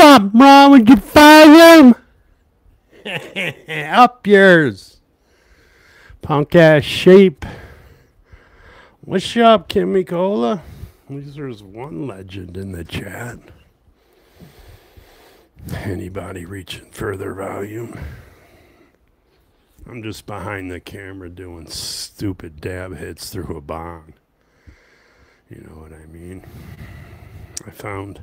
Something wrong with your volume? Up yours. Punk ass sheep. What's up, Kimmy Cola? At least there's one legend in the chat. Anybody reaching for their volume? I'm just behind the camera doing stupid dab hits through a bong. You know what I mean? I found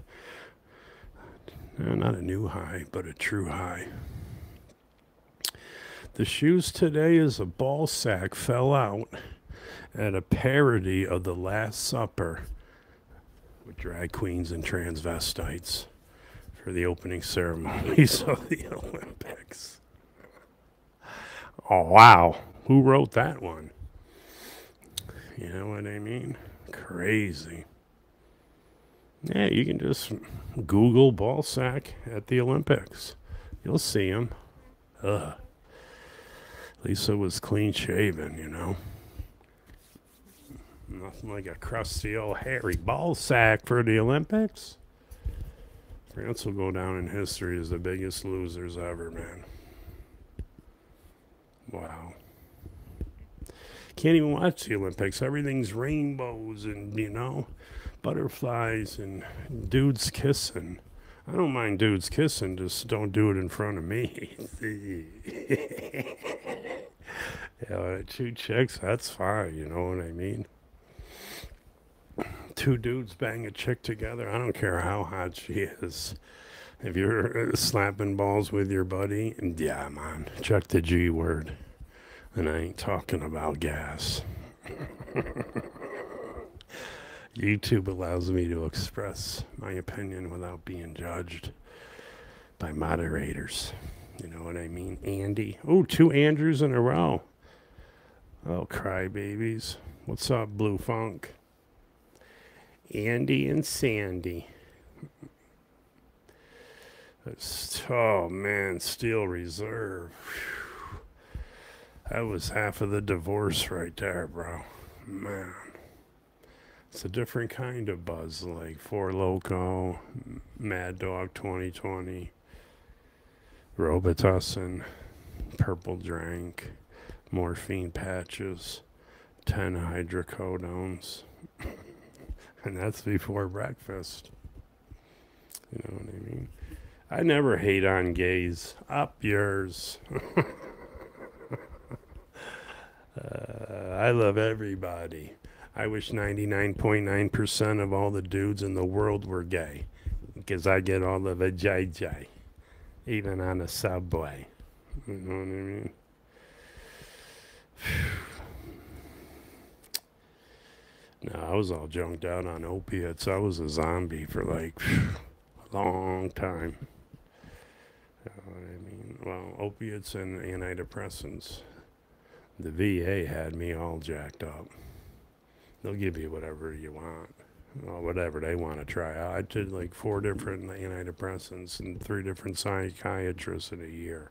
not a new high, but a true high. The shoes today is a ball sack fell out at a parody of The Last Supper with drag queens and transvestites for the opening ceremonies of the Olympics. Oh, wow. Who wrote that one? You know what I mean? Crazy. Yeah, you can just Google ball sack at the Olympics. You'll see him. Ugh. Lisa was clean shaven, you know. Nothing like a crusty old hairy ball sack for the Olympics. France will go down in history as the biggest losers ever, man. Wow. Can't even watch the Olympics. Everything's rainbows and, you know, butterflies and dudes kissing. I don't mind dudes kissing, just don't do it in front of me. Yeah, 2 chicks, that's fine, you know what I mean? 2 dudes bang a chick together, I don't care how hot she is. If you're slapping balls with your buddy, yeah, man, check the G word. And I ain't talking about gas. YouTube allows me to express my opinion without being judged by moderators. You know what I mean? Andy. Oh, 2 Andrews in a row. Oh, crybabies. What's up, Blue Funk? Andy and Sandy. Oh, man, Steel Reserve. Whew. That was half of the divorce right there, bro. Man. It's a different kind of Buzz, like Four Loko, Mad Dog 2020, Robitussin, Purple Drank, morphine patches, 10 hydrocodones. And that's before breakfast. You know what I mean? I never hate on gays. Up yours. I love everybody. I wish 99.9% of all the dudes in the world were gay. Because I get all the vajayjay. Even on the subway. You know what I mean? No, I was all junked out on opiates. I was a zombie for like a long time. You know what I mean? Well, opiates and antidepressants. The VA had me all jacked up. They'll give you whatever you want. Well, whatever they want to try. I did like 4 different antidepressants and 3 different psychiatrists in a year.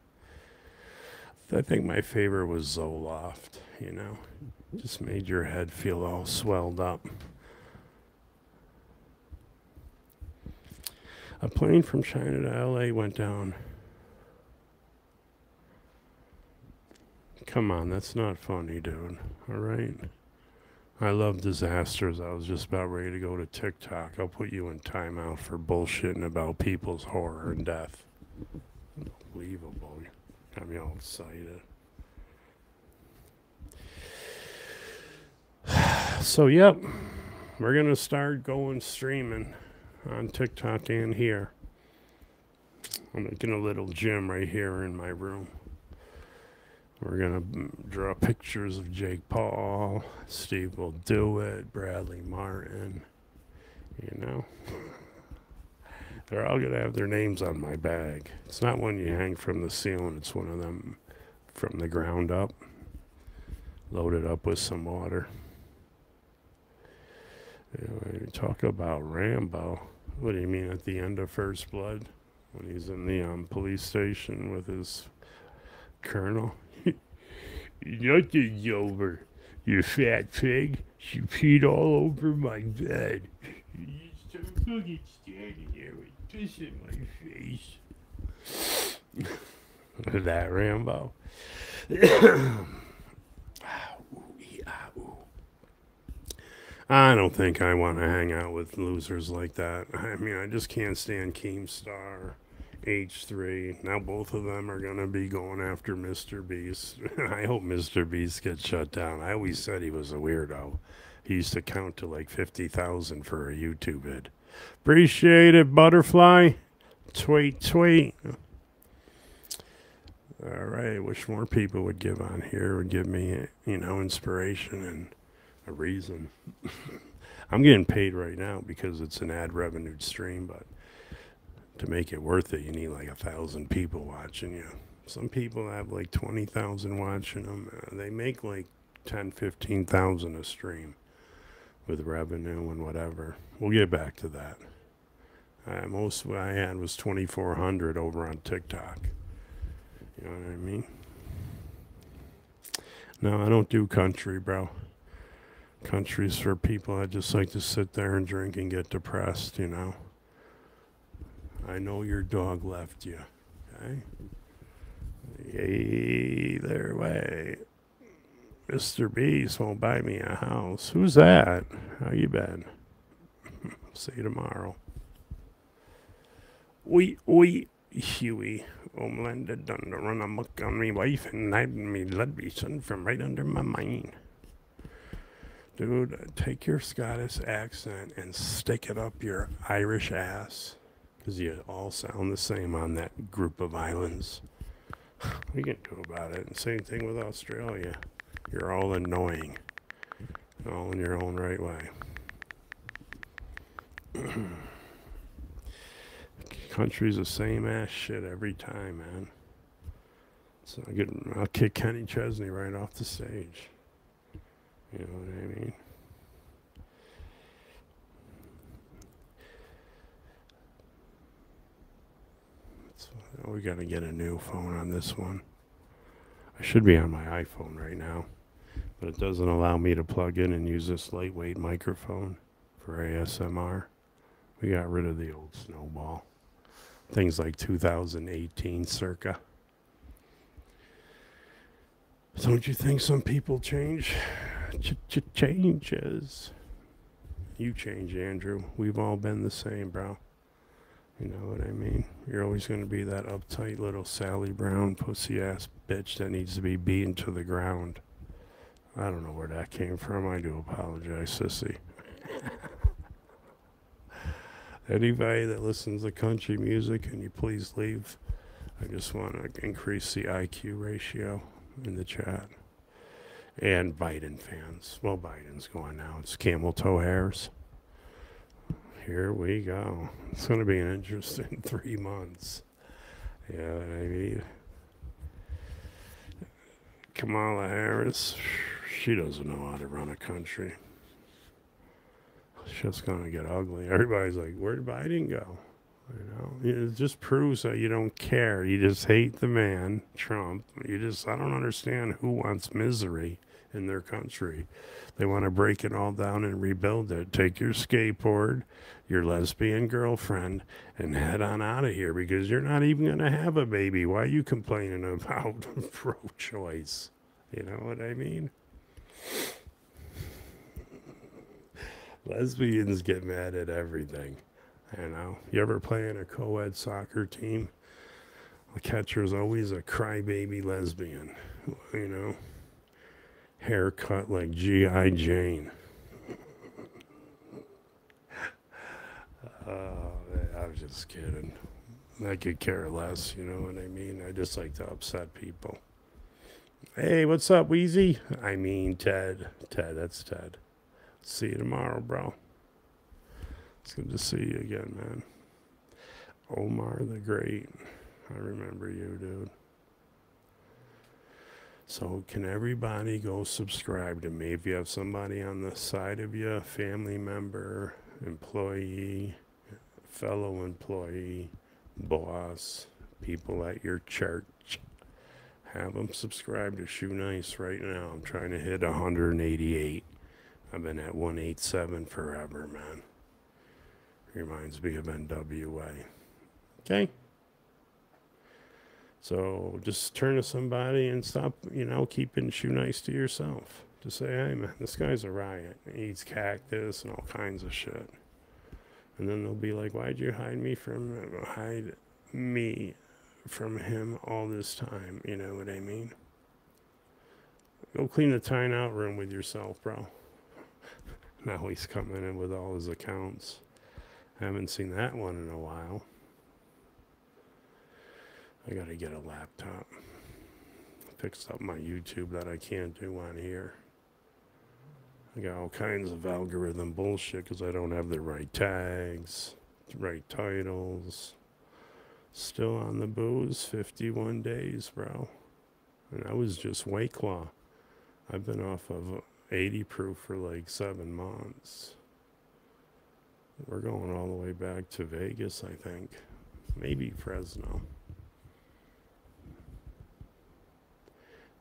I think my favorite was Zoloft, you know. Just made your head feel all swelled up. A plane from China to LA went down. Come on, that's not funny, dude. All right? I love disasters. I was just about ready to go to TikTok. I'll put you in timeout for bullshitting about people's horror and death. Unbelievable. Got me all excited. So, yep. We're going to start going streaming on TikTok and here. I'm making a little gym right here in my room. We're going to draw pictures of Jake Paul, Steve Will Do It, Bradley Martin, you know. They're all going to have their names on my bag. It's not one you hang from the ceiling. It's one of them from the ground up, loaded up with some water. You know, talk about Rambo. What do you mean at the end of First Blood? When he's in the police station with his colonel? Nothing's over, you fat pig. She peed all over my bed. You so fucking standing there with piss in my face. That Rambo. I don't think I want to hang out with losers like that. I mean, I just can't stand Keemstar, H3. Now both of them are going to be going after Mr. Beast. I hope Mr. Beast gets shut down. I always said he was a weirdo. He used to count to like 50,000 for a YouTube vid. Appreciate it, Butterfly. Tweet, tweet. All right, wish more people would give on here, would give me, inspiration and a reason. I'm getting paid right now because it's an ad revenued stream, but to make it worth it, you need like 1,000 people watching you. Some people have like 20,000 watching them. They make like 10, 15,000 a stream with revenue and whatever. We'll get back to that. Most what I had was 2,400 over on TikTok. You know what I mean? No, I don't do country, bro. Country's for people that just like to sit there and drink and get depressed, I know your dog left you, okay? Either way, Mr. Beast won't buy me a house. Who's that? How you been? See you tomorrow. Oi, Huey. Melinda done to run amok on me wife and hide me let me son from right under my mind. Dude, take your Scottish accent and stick it up your Irish ass. Because you all sound the same on that group of islands. We can do about it. And same thing with Australia. You're all annoying. All in your own right way. Country's the same ass shit every time, man. So I'll kick Kenny Chesney right off the stage. You know what I mean? We gotta get a new phone on this one. I should be on my iPhone right now, but it doesn't allow me to plug in and use this lightweight microphone for ASMR. We got rid of the old Snowball. Things like 2018 circa. Don't you think some people change? Changes. You change, Andrew. We've all been the same, bro. You know what I mean? You're always going to be that uptight little Sally Brown pussy-ass bitch that needs to be beaten to the ground. I don't know where that came from. I do apologize, sissy. Anybody that listens to country music, can you please leave? I just want to increase the IQ ratio in the chat. And Biden fans. Well, Biden's going now. It's camel toe hairs. Here we go. It's going to be an interesting 3 months. You know what I mean? Kamala Harris, she doesn't know how to run a country. It's just going to get ugly. Everybody's like, where'd Biden go? It just proves that you don't care. You just hate the man, Trump. I don't understand who wants misery in their country. They want to break it all down and rebuild it. Take your skateboard, your lesbian girlfriend, and head on out of here because you're not even going to have a baby. Why are you complaining about pro-choice? You know what I mean? Lesbians get mad at everything. You ever play in a co-ed soccer team? The catcher's always a crybaby lesbian. Haircut like G.I. Jane. I was just kidding. I could care less, you know what I mean? I just like to upset people. Hey, what's up, Wheezy? I mean, Ted. Ted, that's Ted. See you tomorrow, bro. It's good to see you again, man. Omar the Great. I remember you, dude. So can everybody go subscribe to me? If you have somebody on the side of you, family member, employee, fellow employee, boss, people at your church, have them subscribe to Shoenice right now. I'm trying to hit 188. I've been at 187 forever, man. Reminds me of NWA. Okay? So just turn to somebody and stop, keeping Shoenice to yourself. Just say, hey man, this guy's a riot. He eats cactus and all kinds of shit. And then they'll be like, why'd you hide me from him all this time? You know what I mean? Go clean the timeout room with yourself, bro. Now he's coming in with all his accounts. Haven't seen that one in a while. I gotta get a laptop. Fixed up my YouTube that I can't do on here. I got all kinds of algorithm bullshit because I don't have the right tags, right titles. Still on the booze, 51 days, bro. And I was just White Claw. I've been off of 80 proof for like 7 months. We're going all the way back to Vegas, I think. Maybe Fresno.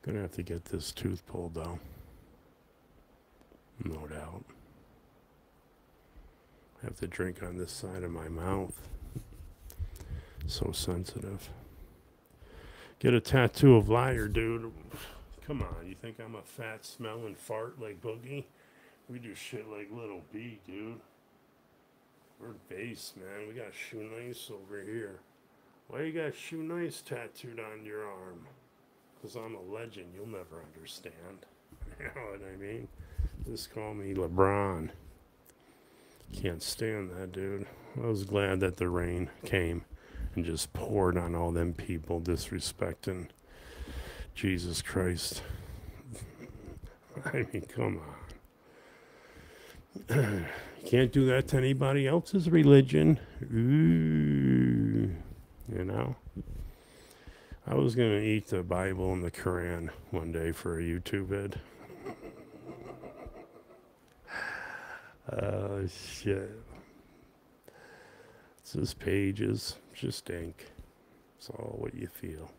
Gonna have to get this tooth pulled though. No doubt. I have to drink on this side of my mouth. So sensitive. Get a tattoo of liar, dude. Come on, you think I'm a fat smelling fart like Boogie? We do shit like Little B, dude. We're base, man. We got Shoenice over here. Why you got Shoenice tattooed on your arm? Because I'm a legend. You'll never understand. You know what I mean? Just call me LeBron. Can't stand that, dude. I was glad that the rain came and just poured on all them people disrespecting Jesus Christ. I mean, come on. Can't do that to anybody else's religion. Ooh, you know? I was going to eat the Bible and the Quran one day for a YouTube vid. Oh, shit. It's just pages, just ink. It's all what you feel.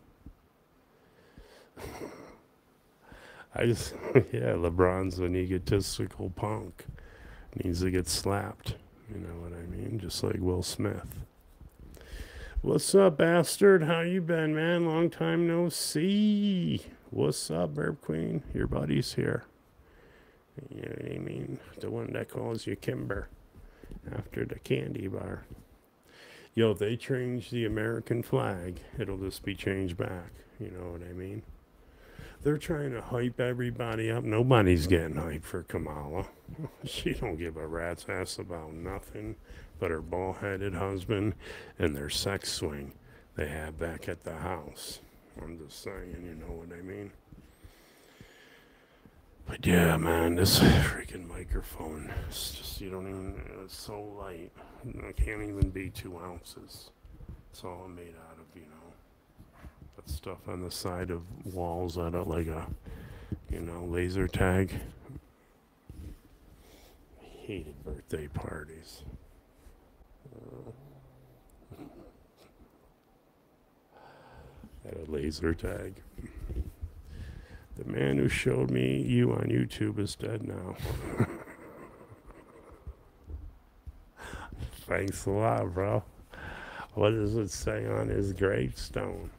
Yeah, LeBron's an egotistical punk. Needs to get slapped. You know what I mean? Just like Will Smith. What's up, bastard? How you been, man? Long time no see. What's up, Burp Queen? Your buddy's here. You know what I mean? The one that calls you Kimber after the candy bar. Yo, if they change the American flag, it'll just be changed back. You know what I mean? They're trying to hype everybody up. Nobody's getting hyped for Kamala. She don't give a rat's ass about nothing but her bald-headed husband and their sex swing they have back at the house. I'm just saying, you know what I mean? But yeah, man, this freaking microphone, it's just, it's so light. It can't even be 2 ounces. It's all I'm made out of, That stuff on the side of walls that are like a, laser tag. I hated birthday parties. At a laser tag. The man who showed me you on YouTube is dead now. Thanks a lot, bro. What does it say on his gravestone?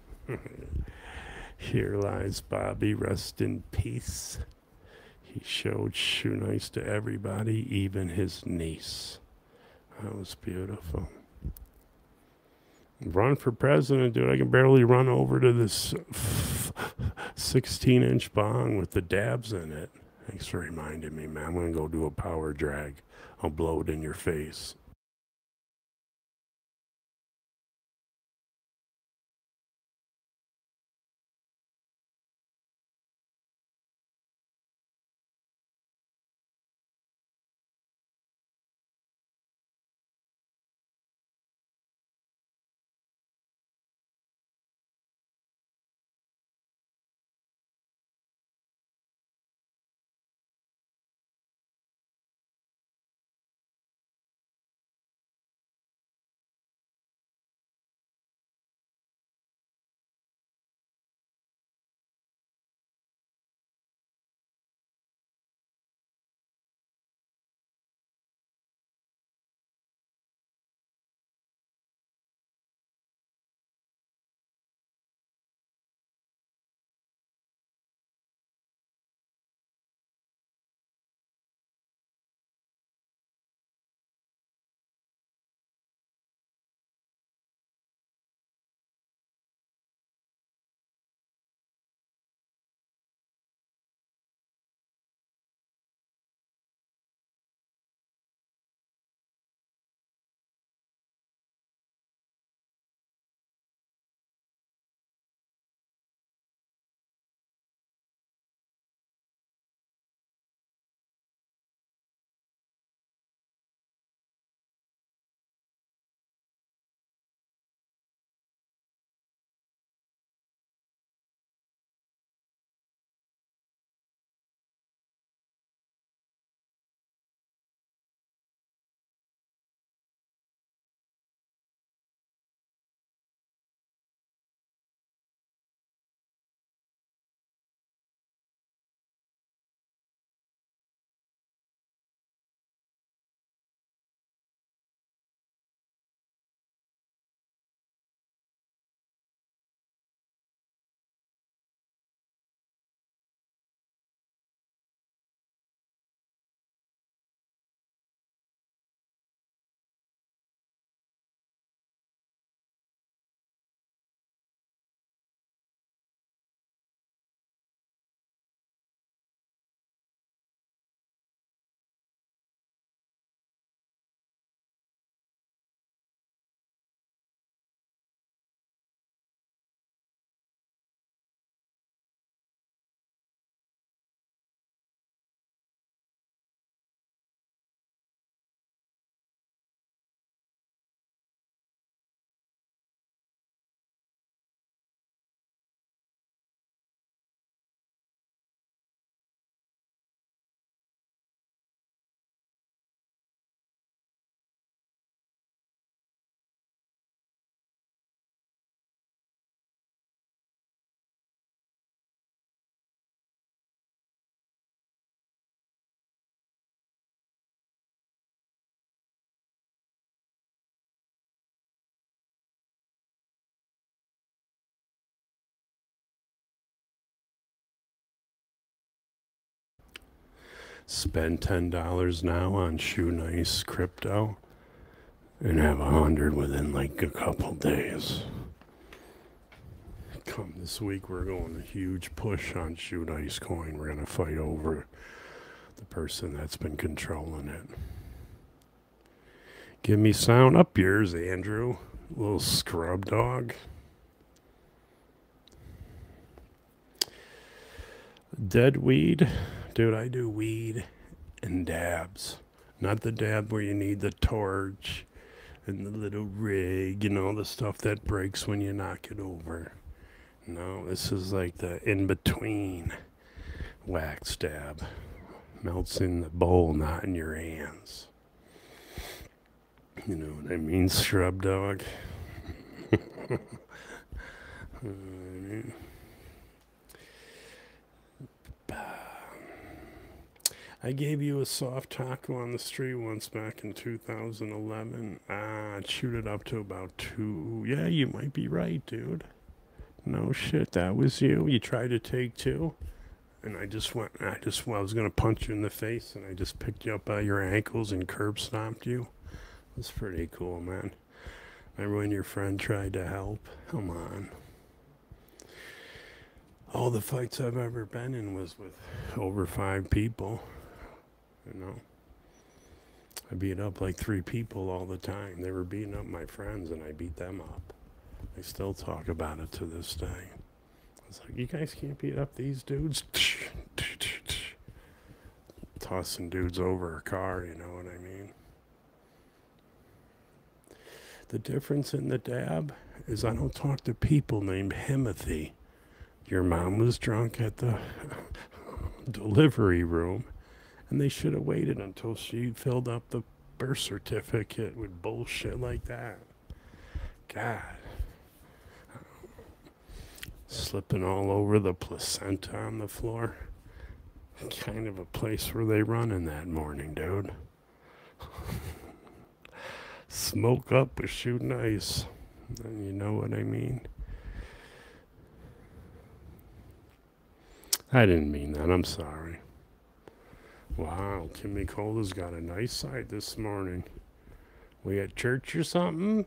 Here lies Bobby, rest in peace. He showed Shoenice to everybody, even his niece. That was beautiful. Run for president, dude. I can barely run over to this 16-inch bong with the dabs in it. Thanks for reminding me, man. I'm going to go do a power drag. I'll blow it in your face. Spend $10 now on Shoenice crypto and have 100 within like a couple days. Come this week, we're going a huge push on Shoenice coin. We're going to fight over the person that's been controlling it. Give me sound up yours, Andrew. Little scrub dog. Dead weed. Dude, I do weed and dabs. Not the dab where you need the torch and the little rig and all the stuff that breaks when you knock it over. No, this is like the in-between wax dab. Melts in the bowl, not in your hands. You know what I mean, scrub dog? I gave you a soft taco on the street once back in 2011. I'd shoot it up to about 2. Yeah, you might be right, dude. No shit, that was you. You tried to take 2. And I was going to punch you in the face, and I just picked you up by your ankles and curb stomped you. It was pretty cool, man. Remember when your friend tried to help? Come on. All the fights I've ever been in was with over 5 people. You know, I beat up like 3 people all the time. They were beating up my friends, and I beat them up. I still talk about it to this day. It's like, you guys can't beat up these dudes. Tossing dudes over a car, you know what I mean? The difference in the dab is I don't talk to people named Himothy. Your mom was drunk at the delivery room, and they should have waited until she filled up the birth certificate with bullshit like that. God. Slipping all over the placenta on the floor. Kind of a place where they run in that morning, dude. Smoke up with Shoenice. And you know what I mean? I didn't mean that. I'm sorry. Wow, Kimmy Cola's got a nice side this morning. We at church or something?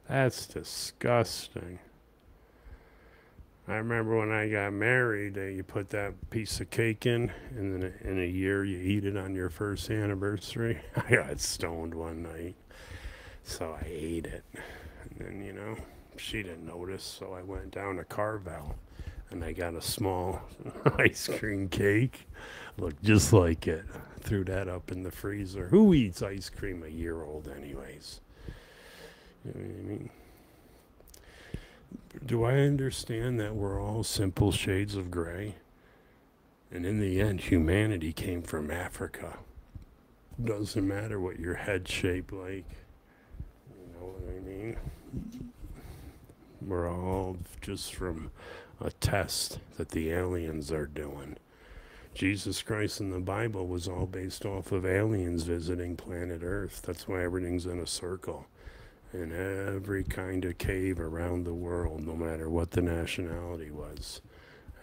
That's disgusting. I remember when I got married, you put that piece of cake in, and then in a year you eat it on your first anniversary. I got stoned one night, so I ate it. And then, you know, she didn't notice, so I went down to Carvel, and I got a small ice cream cake. Looked just like it. Threw that up in the freezer. Who eats ice cream a year old anyways? You know what I mean? Do I understand that we're all simple shades of gray? And in the end, humanity came from Africa. Doesn't matter what your head's shaped like. You know what I mean? We're all just from a test that the aliens are doing. Jesus Christ in the Bible was all based off of aliens visiting planet Earth. That's why everything's in a circle. In every kind of cave around the world, no matter what the nationality was.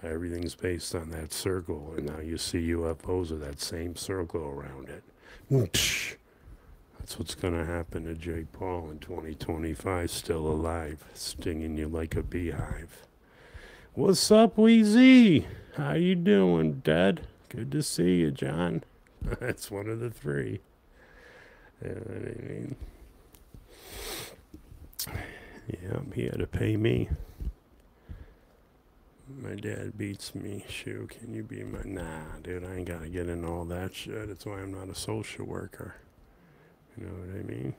Everything's based on that circle, and now you see UFOs with that same circle around it. That's what's going to happen to Jake Paul in 2025, still alive, stinging you like a beehive. What's up, Weezy? How you doing, Dad? Good to see you, John. That's one of the 3. You know what I mean? Yeah, he had to pay me. My dad beats me. Shoo, can you be my... Nah, dude, I ain't got to get in all that shit. That's why I'm not a social worker. You know what I mean?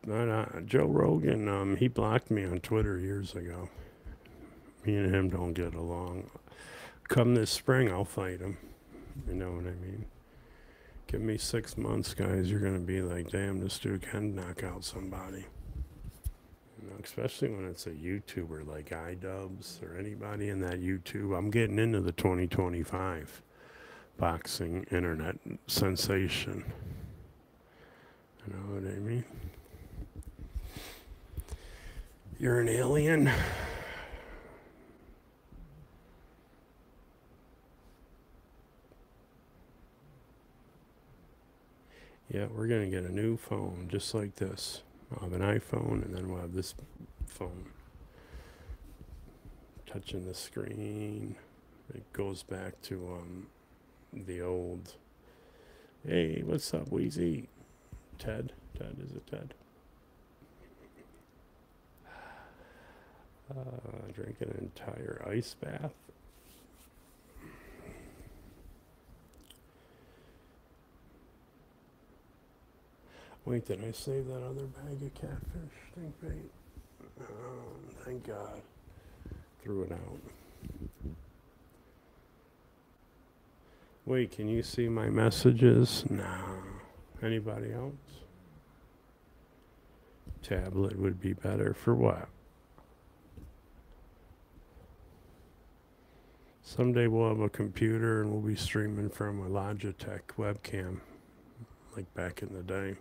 But Joe Rogan, he blocked me on Twitter years ago. Me and him don't get along. Come this spring, I'll fight him. You know what I mean? Give me 6 months, guys. You're going to be like, damn, this dude can knock out somebody. You know, especially when it's a YouTuber like iDubbbz or anybody in that YouTube. I'm getting into the 2025 boxing internet sensation. You know what I mean? You're an alien? Yeah, we're going to get a new phone just like this. I'll have an iPhone, and then we'll have this phone touching the screen. It goes back to the old. Hey, what's up, Wheezy? Ted? Is it Ted? Drink an entire ice bath. Wait, did I save that other bag of catfish stink bait? Thank God. Threw it out. Wait, can you see my messages? No. Anybody else? Tablet would be better for what? Someday we'll have a computer and we'll be streaming from a Logitech webcam, like back in the day.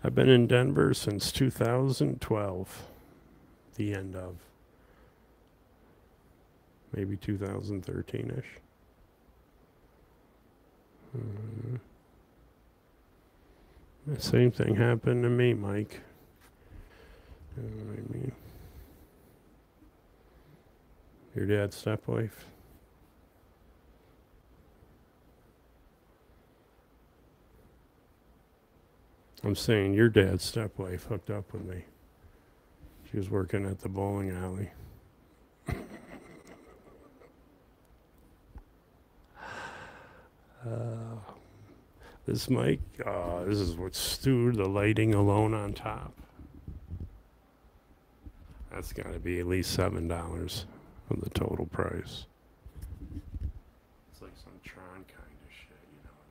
I've been in Denver since 2012, the end of. Maybe 2013-ish. The same thing happened to me, Mike. You know what I mean? Your dad's stepwife? I'm saying your dad's stepwife hooked up with me. She was working at the bowling alley. This mic, this is what's stewed, the lighting alone on top. That's got to be at least $7 of the total price. It's like some Tron kind of shit, you know what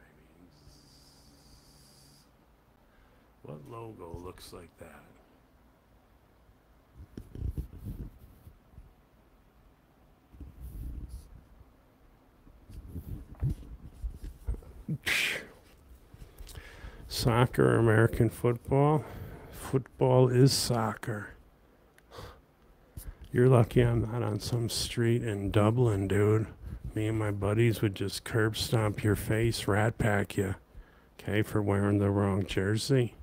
I mean? What logo looks like that? Soccer, American football. Football is soccer. You're lucky I'm not on some street in Dublin, dude. Me and my buddies would just curb stomp your face, rat pack you, okay, for wearing the wrong jersey.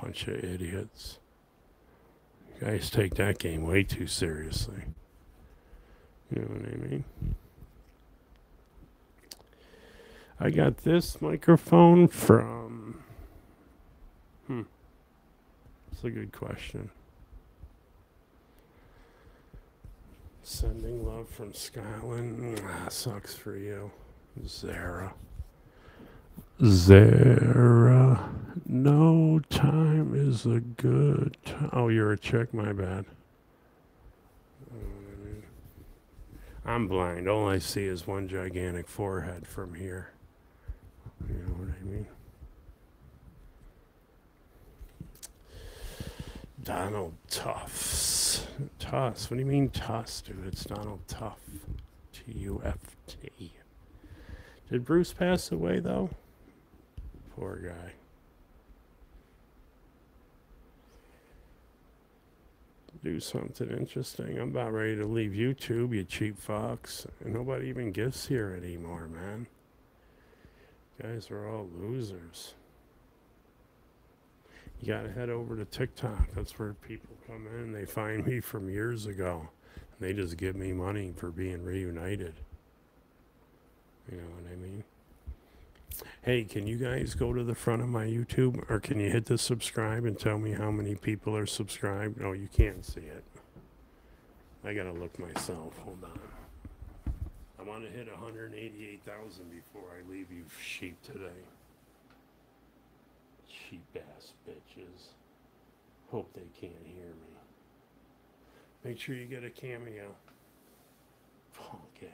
Bunch of idiots. You guys take that game way too seriously. You know what I mean? I got this microphone from... That's a good question. Sending love from Scotland. Sucks for you. Zara. No time is a good time. Oh, you're a chick? My bad. I'm blind. All I see is one gigantic forehead from here. You know what I mean? Donald Tufts. What do you mean Tufts, dude? It's Donald Tuff. T-U-F-T. Did Bruce pass away, though? Poor guy. Do something interesting. I'm about ready to leave YouTube, you cheap fucks. Nobody even gives here anymore, man. You guys are all losers. You gotta head over to TikTok. That's where people come in. They find me from years ago. And they just give me money for being reunited. You know what I mean? Hey, can you guys go to the front of my YouTube? Or can you hit the subscribe and tell me how many people are subscribed? No, you can't see it. I gotta look myself. Hold on. I want to hit 188,000 before I leave you sheep today. Cheap ass bitches. Hope they can't hear me. Make sure you get a cameo. Punk ass.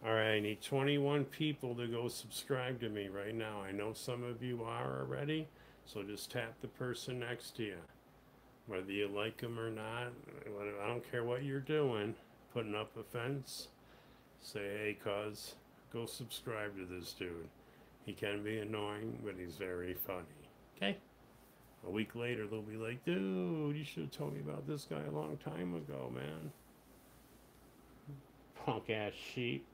Alright, I need 21 people to go subscribe to me right now. I know some of you are already, so just tap the person next to you. Whether you like them or not, I don't care what you're doing, putting up a fence, say, hey, cuz, go subscribe to this dude. He can be annoying, but he's very funny. Okay? A week later, they'll be like, dude, you should have told me about this guy a long time ago, man. Punk ass sheep.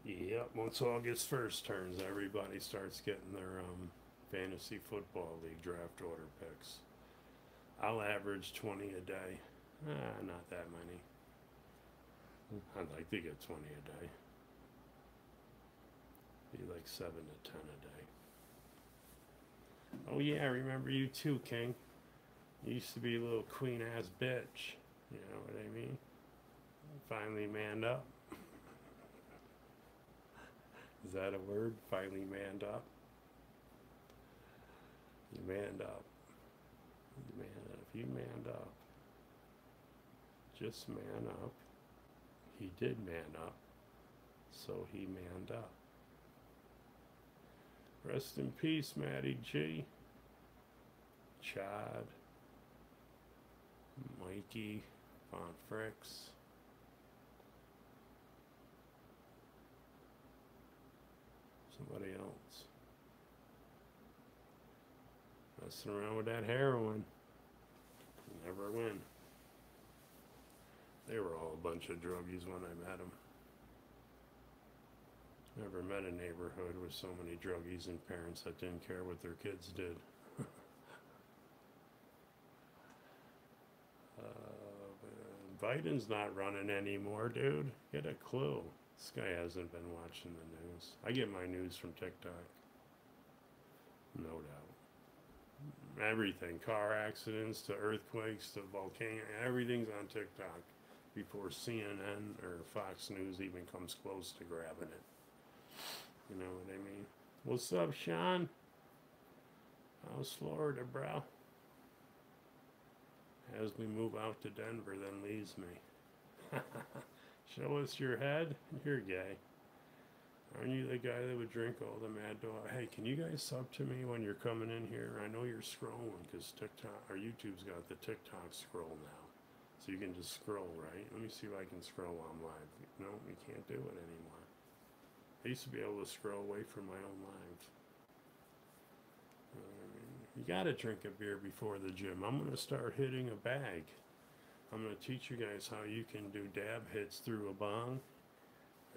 Yep, once August 1st turns, everybody starts getting their fantasy football league draft order picks. I'll average 20 a day. Not that many. I'd like to get 20 a day. Be like 7 to 10 a day. Oh yeah, I remember you too, King. You used to be a little queen ass bitch. You know what I mean? Finally manned up. Is that a word? Finally manned up? You manned up. You manned up. You manned up. Just man up. He did man up. So he manned up. Rest in peace, Matty G. Chad. Mikey. Von Fricks. Somebody else. Messing around with that heroin. Never win. They were all a bunch of druggies when I met them. Never met a neighborhood with so many druggies and parents that didn't care what their kids did. Biden's not running anymore, dude. Get a clue. This guy hasn't been watching the news. I get my news from TikTok. No doubt. Everything. Car accidents to earthquakes to volcanoes. Everything's on TikTok before CNN or Fox News even comes close to grabbing it. You know what I mean? What's up, Sean? How's Florida, bro? As we move out to Denver, then leaves me. Show us your head? You're gay. Aren't you the guy that would drink all the Mad Dog? Hey, can you guys sub to me when you're coming in here? I know you're scrolling because TikTok or YouTube's got the TikTok scroll now. So you can just scroll, right? Let me see if I can scroll on live. No, we can't do it anymore. I used to be able to scroll away from my own live. You gotta drink a beer before the gym. I'm gonna start hitting a bag. I'm gonna teach you guys how you can do dab hits through a bong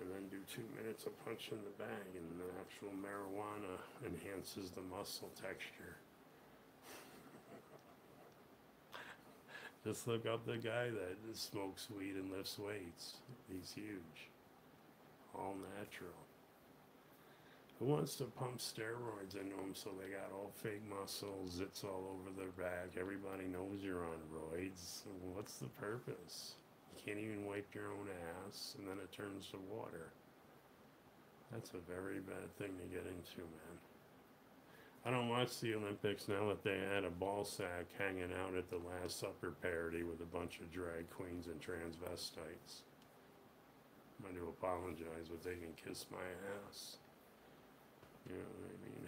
and then do 2 minutes of punching the bag, and the actual marijuana enhances the muscle texture. Just look up the guy that smokes weed and lifts weights. He's huge. All natural. Who wants to pump steroids into them so they got all fake muscles, zits all over their back? Everybody knows you're on roids. What's the purpose? You can't even wipe your own ass, and then it turns to water. That's a very bad thing to get into, man. I don't watch the Olympics now that they had a ball sack hanging out at the Last Supper parody with a bunch of drag queens and transvestites. I'm going to apologize, but they can kiss my ass. You know what I mean?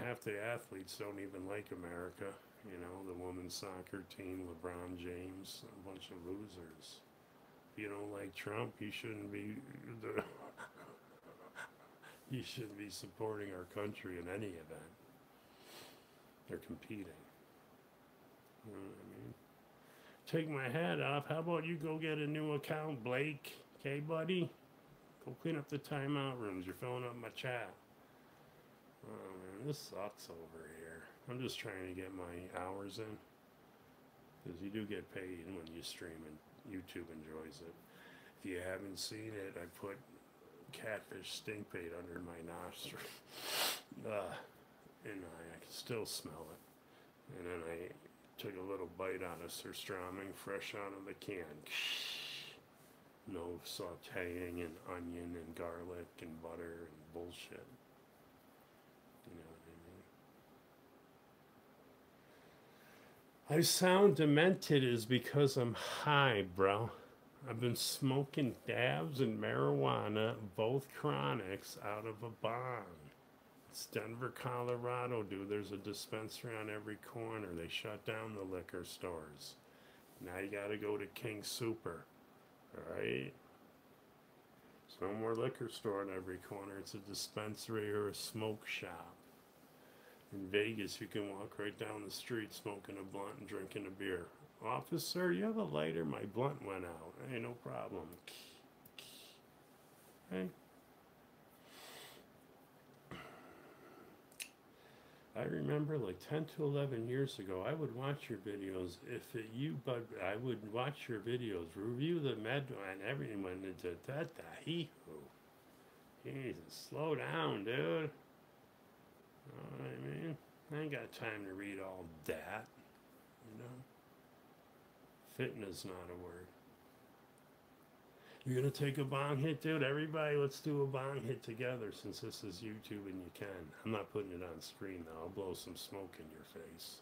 Half the athletes don't even like America. You know, the women's soccer team, LeBron James, a bunch of losers. If you don't like Trump, you shouldn't be you shouldn't be supporting our country in any event. They're competing. You know what I mean? Take my hat off. How about you go get a new account, Blake? Okay, buddy? Go clean up the timeout rooms. You're filling up my chat. Oh man, this sucks over here. I'm just trying to get my hours in. Because you do get paid when you stream and YouTube enjoys it. If you haven't seen it, I put catfish stink bait under my nostril. And I can still smell it. And then I took a little bite out of surströmming fresh out of the can. No sauteing and onion and garlic and butter and bullshit. You know what I I sound demented is because I'm high, bro. I've been smoking dabs and marijuana, both chronics, out of a bong. It's Denver, Colorado, dude. There's a dispensary on every corner. They shut down the liquor stores. Now you gotta go to King Super. Alright? There's no more liquor store on every corner. It's a dispensary or a smoke shop. In Vegas, you can walk right down the street smoking a blunt and drinking a beer. Officer, you have a lighter? My blunt went out. Hey, no problem. Hey. I remember like 10 to 11 years ago, I would watch your videos. I would watch your videos, review the med and everything went into hee-hoo. Jesus, slow down, dude. Know what I mean? I ain't got time to read all that, you know? Fitness not a word. You're gonna take a bong hit, dude? Everybody, let's do a bong hit together since this is YouTube and you can. I'm not putting it on screen though. I'll blow some smoke in your face.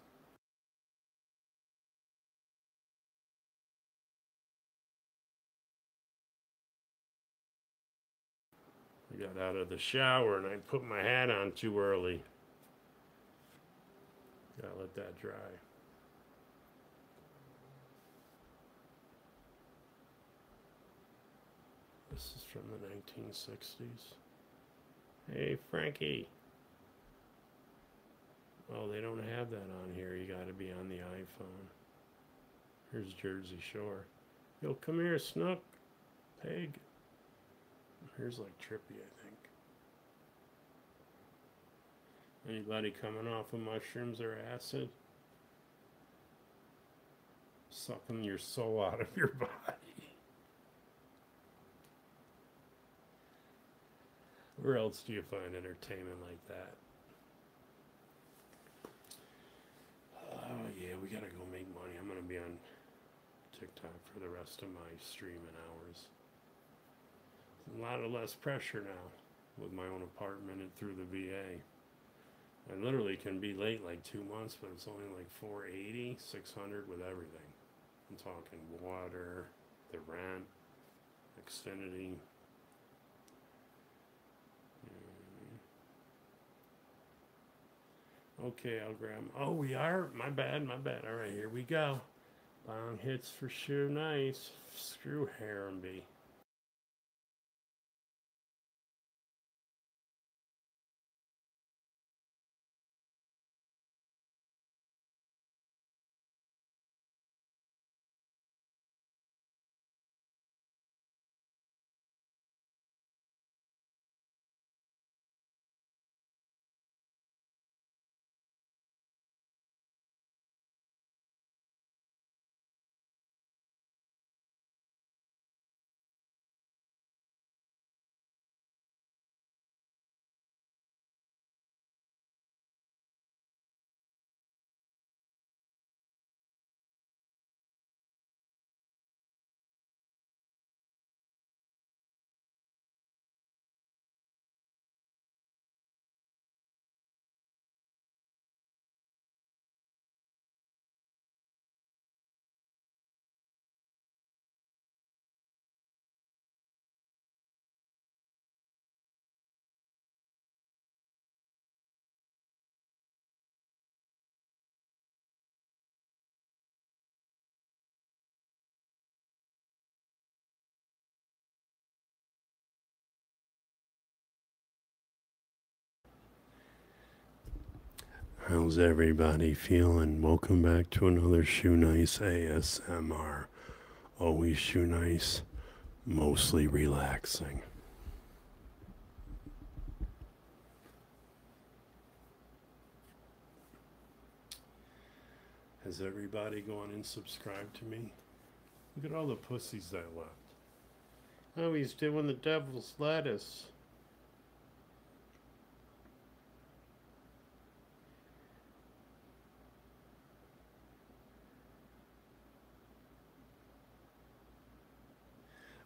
I got out of the shower and I put my hat on too early. Gotta let that dry. This is from the 1960s. Hey, Frankie. Oh, they don't have that on here. You gotta be on the iPhone. Here's Jersey Shore. Yo, come here, Snook. Peg. Here's like Trippy, I think. Anybody coming off of mushrooms or acid? Sucking your soul out of your body. Where else do you find entertainment like that? Oh yeah, we gotta go make money. I'm gonna be on TikTok for the rest of my streaming hours. A lot of less pressure now with my own apartment and through the VA. I literally can be late like 2 months, but it's only like $480, $600 with everything. I'm talking water, the rent, Xfinity. Okay, I'll grab them. Oh, we are? My bad, my bad. All right, here we go. Bong hits for Shoenice. Screw Harrenby. How's everybody feeling? Welcome back to another Shoenice ASMR. Always Shoenice, mostly relaxing. Has everybody gone and subscribed to me? Look at all the pussies that left. Oh, he's doing the devil's lettuce.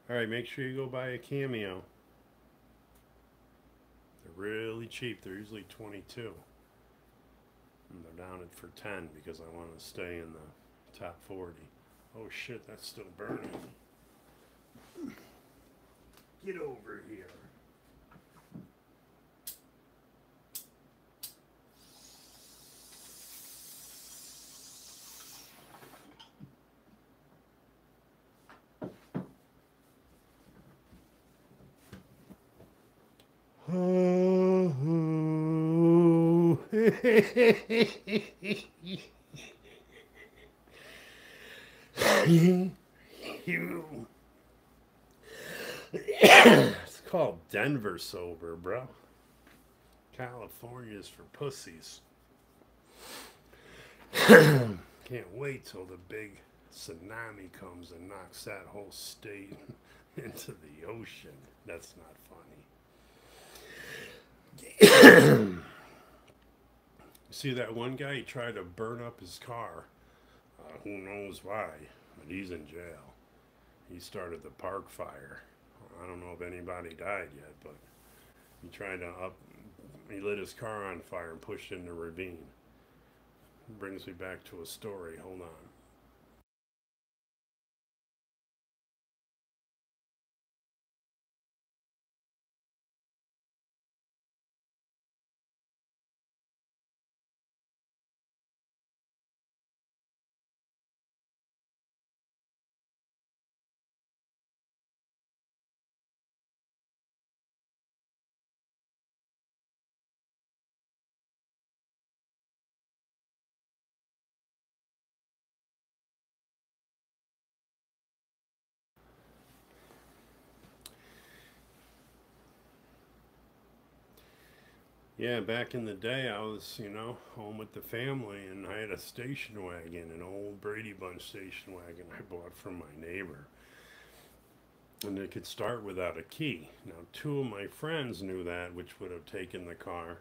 Alright, make sure you go buy a Cameo. They're really cheap. They're usually $22. And they're down it for 10 because I want to stay in the top 40. Oh shit, that's still burning. Get over here. You. It's called Denver sober, bro. California's for pussies. Can't wait till the big tsunami comes and knocks that whole state into the ocean. That's not funny. See that one guy? He tried to burn up his car. Who knows why? But he's in jail. He started the park fire. I don't know if anybody died yet, but he tried to he lit his car on fire and pushed in the ravine. Brings me back to a story. Hold on. Yeah, back in the day, I was, home with the family, and I had a station wagon, an old Brady Bunch station wagon I bought from my neighbor. And it could start without a key. Now, two of my friends knew that, which would have taken the car,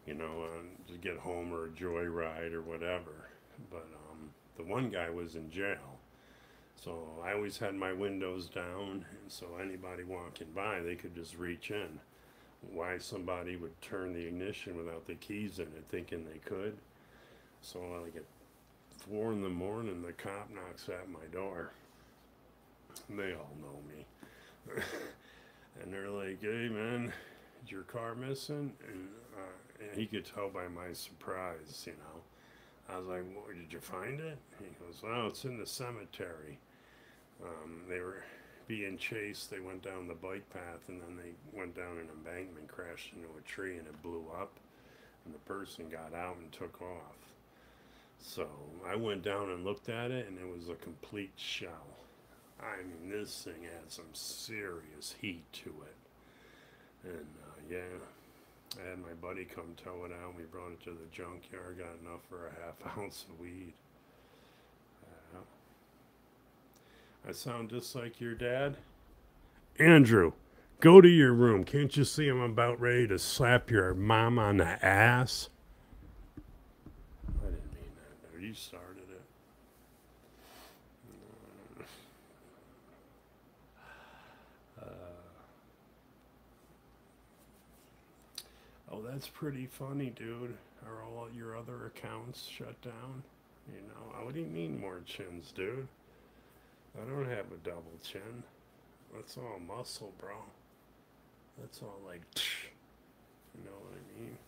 to get home or a joyride or whatever. But the one guy was in jail. So I always had my windows down, and so anybody walking by, they could just reach in. Why somebody would turn the ignition without the keys in it, thinking they could. So like at 4 in the morning, the cop knocks at my door. They all know me. And they're like, hey man, is your car missing? And he could tell by my surprise, I was like, well, did you find it? He goes, oh, it's in the cemetery. They were being chased. They went down the bike path, and then they went down an embankment, crashed into a tree, and it blew up. And the person got out and took off. So I went down and looked at it, and it was a complete shell. I mean, this thing had some serious heat to it. And yeah, I had my buddy come tow it out. We brought it to the junkyard, got enough for a half ounce of weed. I sound just like your dad? Andrew, go to your room. Can't you see I'm about ready to slap your mom on the ass? I didn't mean that. No, you started it. Oh, that's pretty funny, dude. Are all your other accounts shut down? What do you mean more chins, dude? I don't have a double chin. That's all muscle, bro. That's all like, you know what I mean?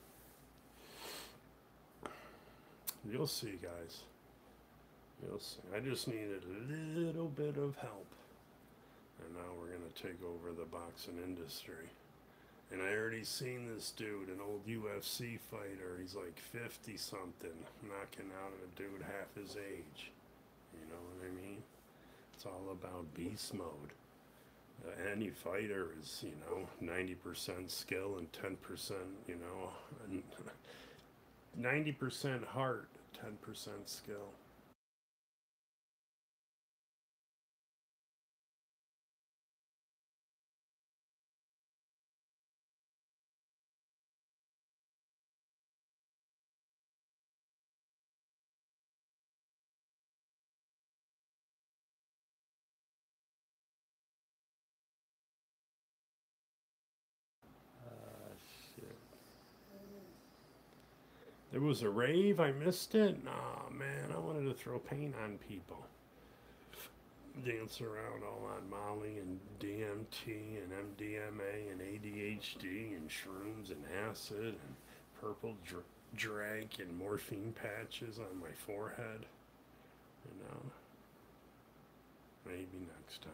You'll see, guys. You'll see. I just needed a little bit of help. And now we're going to take over the boxing industry. And I already seen this dude, an old UFC fighter. He's like 50-something, knocking out a dude half his age. You know what I mean? It's all about beast mode. Any fighter is, 90% skill and 10%, 90% heart, 10% skill. There was a rave. I missed it. Nah, man, I wanted to throw paint on people. Dance around all on Molly and DMT and MDMA and ADHD and shrooms and acid and purple drank and morphine patches on my forehead. You know, maybe next time.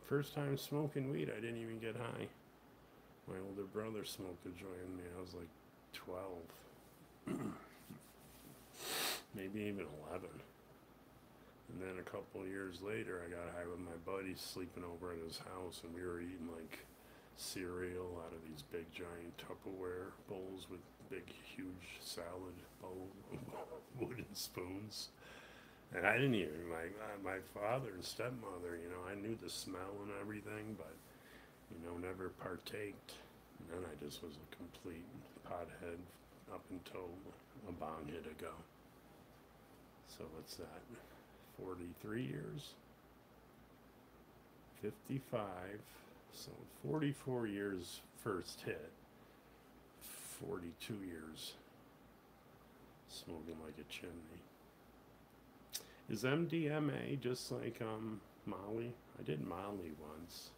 First time smoking weed, I didn't even get high. My older brother smoked a joint with me. I was like 12. Maybe even 11. And then a couple of years later, I got high with my buddies sleeping over at his house, and we were eating like cereal out of these big giant Tupperware bowls with big huge salad bowl wooden spoons. And I didn't even, my father and stepmother, you know, I knew the smell and everything, but, you know, never partaked. And then I just was a complete pothead up until a bong hit ago. So what's that? 43 years? 55. So 44 years first hit. 42 years smoking like a chimney. Is MDMA just like Molly? I did Molly once.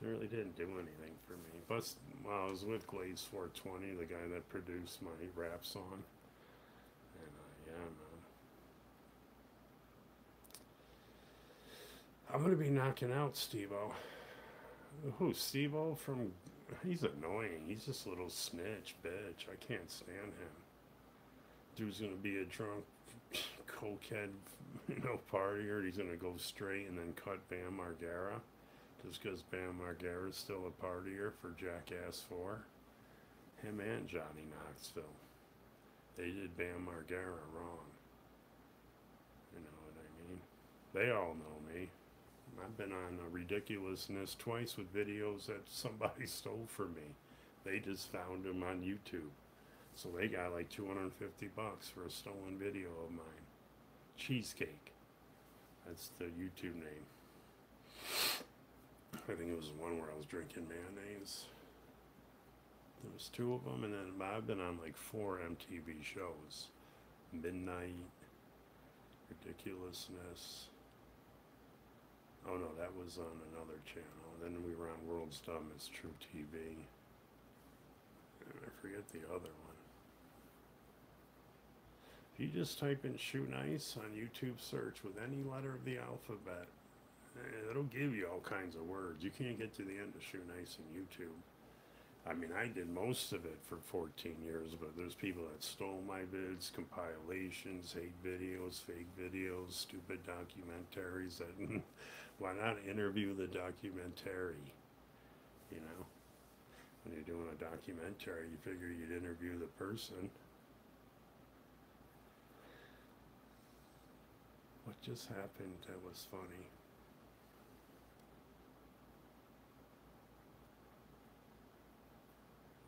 It really didn't do anything for me. But while I was with Glaze 420, the guy that produced my rap song. And yeah, man. I'm going to be knocking out Steve-O. Who, Steve-O from... He's annoying. He's just a little snitch, bitch. I can't stand him. Dude's going to be a drunk cokehead, you know, partier. He's going to go straight and then cut Bam Margera. Just because Bam Margera's still a partier for Jackass 4. Him and Johnny Knoxville. They did Bam Margera wrong. You know what I mean? They all know me. I've been on a ridiculousness twice with videos that somebody stole from me. They just found them on YouTube. So they got like $250 for a stolen video of mine. Cheesecake. That's the YouTube name. I think it was the one where I was drinking mayonnaise. There was 2 of them, and then I've been on like 4 MTV shows. Midnight, Ridiculousness. Oh no, that was on another channel. Then we were on World's Dumbest True TV. And I forget the other one. If you just type in Shoenice on YouTube search with any letter of the alphabet, it'll give you all kinds of words. You can't get to the end of Shoenice on YouTube. I mean, I did most of it for 14 years, but there's people that stole my vids, compilations, hate videos, fake videos, stupid documentaries. That why not interview the documentary? You know, when you're doing a documentary, you figure you'd interview the person. What just happened that was funny?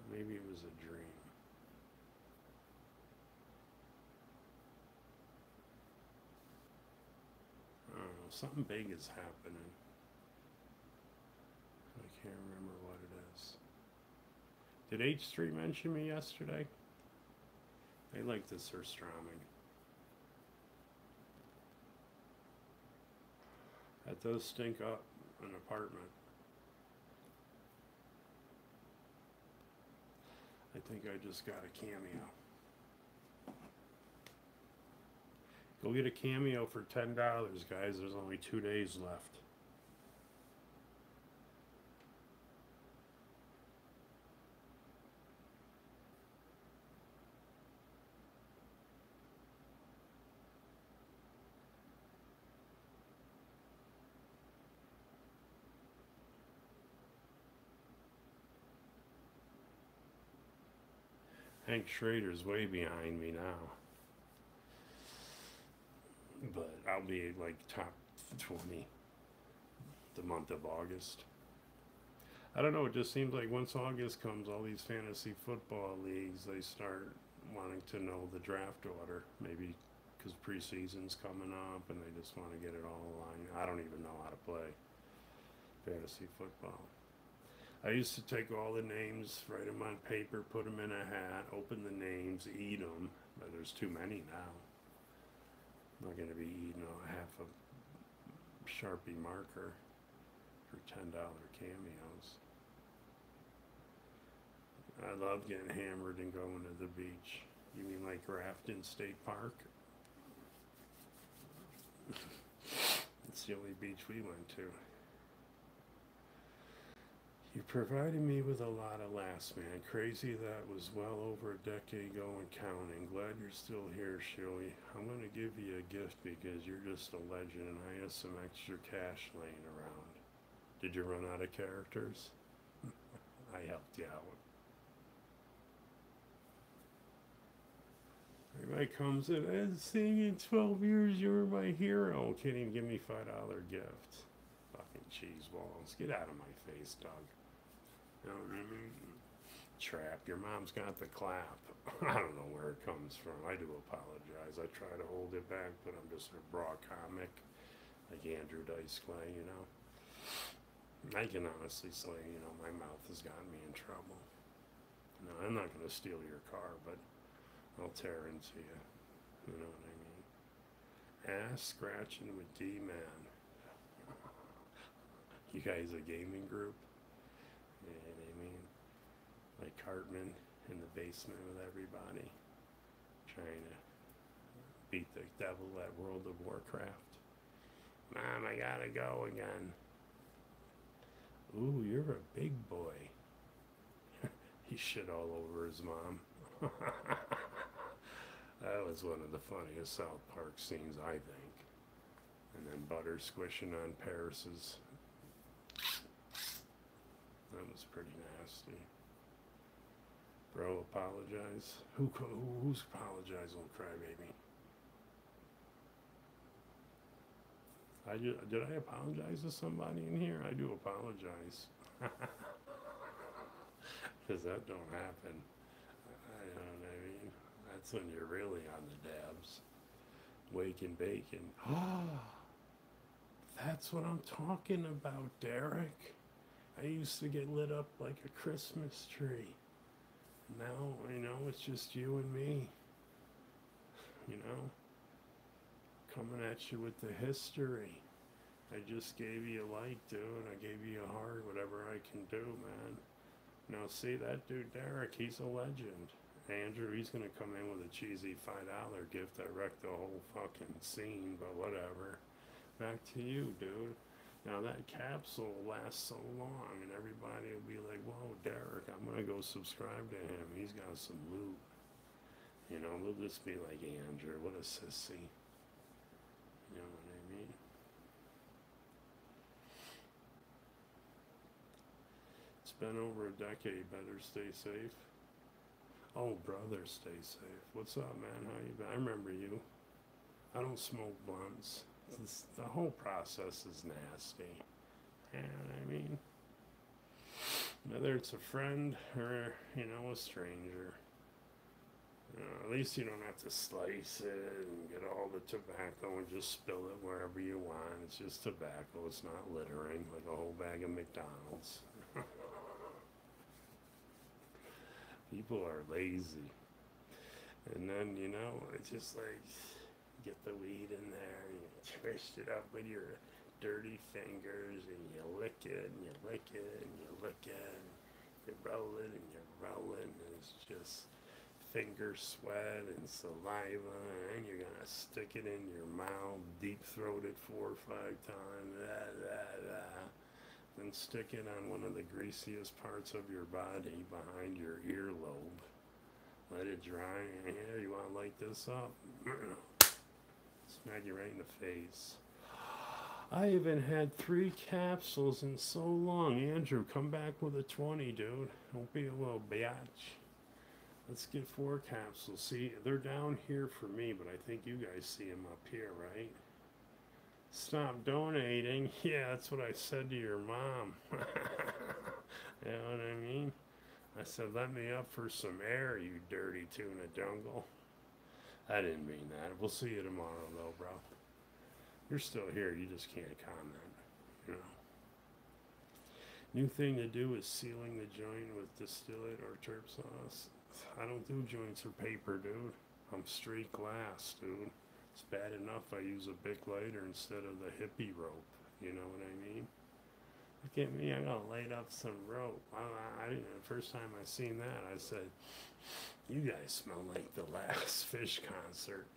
Maybe it was a dream. I don't know. Something big is happening. I can't remember what it is. Did H3 mention me yesterday? They like the surströmming. That does stink up an apartment. I think I just got a Cameo. Go get a Cameo for $10, guys. There's only 2 days left. Hank Schrader's way behind me now. But I'll be like top 20 the month of August. I don't know, it just seems like once August comes, all these fantasy football leagues, they start wanting to know the draft order. Maybe because preseason's coming up and they just want to get it all aligned. I don't even know how to play fantasy football. I used to take all the names, write them on paper, put them in a hat, open the names, eat them. But there's too many now. I'm not going to be eating half a Sharpie marker for $10 cameos. I love getting hammered and going to the beach. You mean like Grafton State Park? It's the only beach we went to. You provided me with a lot of laughs, man. Crazy that was well over a decade ago and counting. Glad you're still here, Shuey. I'm going to give you a gift because you're just a legend and I have some extra cash laying around. Did you run out of characters? I helped you out. Everybody comes in, I haven't seen you in 12 years, you were my hero. Can't even give me $5 gift. Fucking cheese balls. Get out of my face, dog. You know what I mean? Trap. Your mom's got the clap. I don't know where it comes from. I do apologize. I try to hold it back, but I'm just a raw comic. Like Andrew Dice Clay, you know. I can honestly say, you know, my mouth has gotten me in trouble. No, I'm not going to steal your car, but I'll tear into you. You know what I mean? Ass scratching with D-Man. You guys a gaming group? You know what I mean? Like Cartman in the basement with everybody. Trying to beat the devil at World of Warcraft. Mom, I gotta go again. Ooh, you're a big boy. He shit all over his mom. That was one of the funniest South Park scenes, I think. And then butter squishing on Paris's. That was pretty nasty. Bro, apologize. Who's apologized, little crybaby? Did I apologize to somebody in here? I do apologize. Because that don't happen. You know what I mean? That's when you're really on the dabs. Wake and bacon. That's what I'm talking about, Derek. I used to get lit up like a Christmas tree. Now, you know, it's just you and me. You know? Coming at you with the history. I just gave you a like, dude. I gave you a heart, whatever I can do, man. Now, see, that dude, Derek, he's a legend. Andrew, he's going to come in with a cheesy $5 gift that wrecked the whole fucking scene, but whatever. Back to you, dude. Now, that capsule lasts so long, and everybody will be like, whoa, Derek, I'm going to go subscribe to him. He's got some loot. You know, they'll just be like, Andrew, what a sissy. You know what I mean? It's been over a decade. Better stay safe. Oh, brother, stay safe. What's up, man? How you been? I remember you. I don't smoke blunts. The whole process is nasty. You know what I mean? Whether it's a friend or, you know, a stranger. At least you don't have to slice it and get all the tobacco and just spill it wherever you want. It's just tobacco. It's not littering like a whole bag of McDonald's. People are lazy. And then, you know, it's just like, get the weed in there and you twist it up with your dirty fingers and you lick it and you lick it and you lick it and you roll it and you roll it and it's just finger sweat and saliva, and you're gonna stick it in your mouth, deep throat it 4 or 5 times, then stick it on one of the greasiest parts of your body behind your earlobe. Let it dry. Here, you want to light this up? Smack you right in the face. I haven't had 3 capsules in so long. Andrew, come back with a 20, dude. Don't be a little biatch. Let's get 4 capsules. See, they're down here for me, but I think you guys see them up here, right? Stop donating. Yeah, that's what I said to your mom. You know what I mean? I said, let me up for some air, you dirty tuna jungle. I didn't mean that. We'll see you tomorrow, though, bro. You're still here. You just can't comment, you know. New thing to do is sealing the joint with distillate or terp sauce. I don't do joints or paper, dude. I'm straight glass, dude. It's bad enough I use a Bic lighter instead of the hippie rope. You know what I mean? Look at me, I gotta light up some rope. The first time I seen that, I said, "You guys smell like the last Fish concert."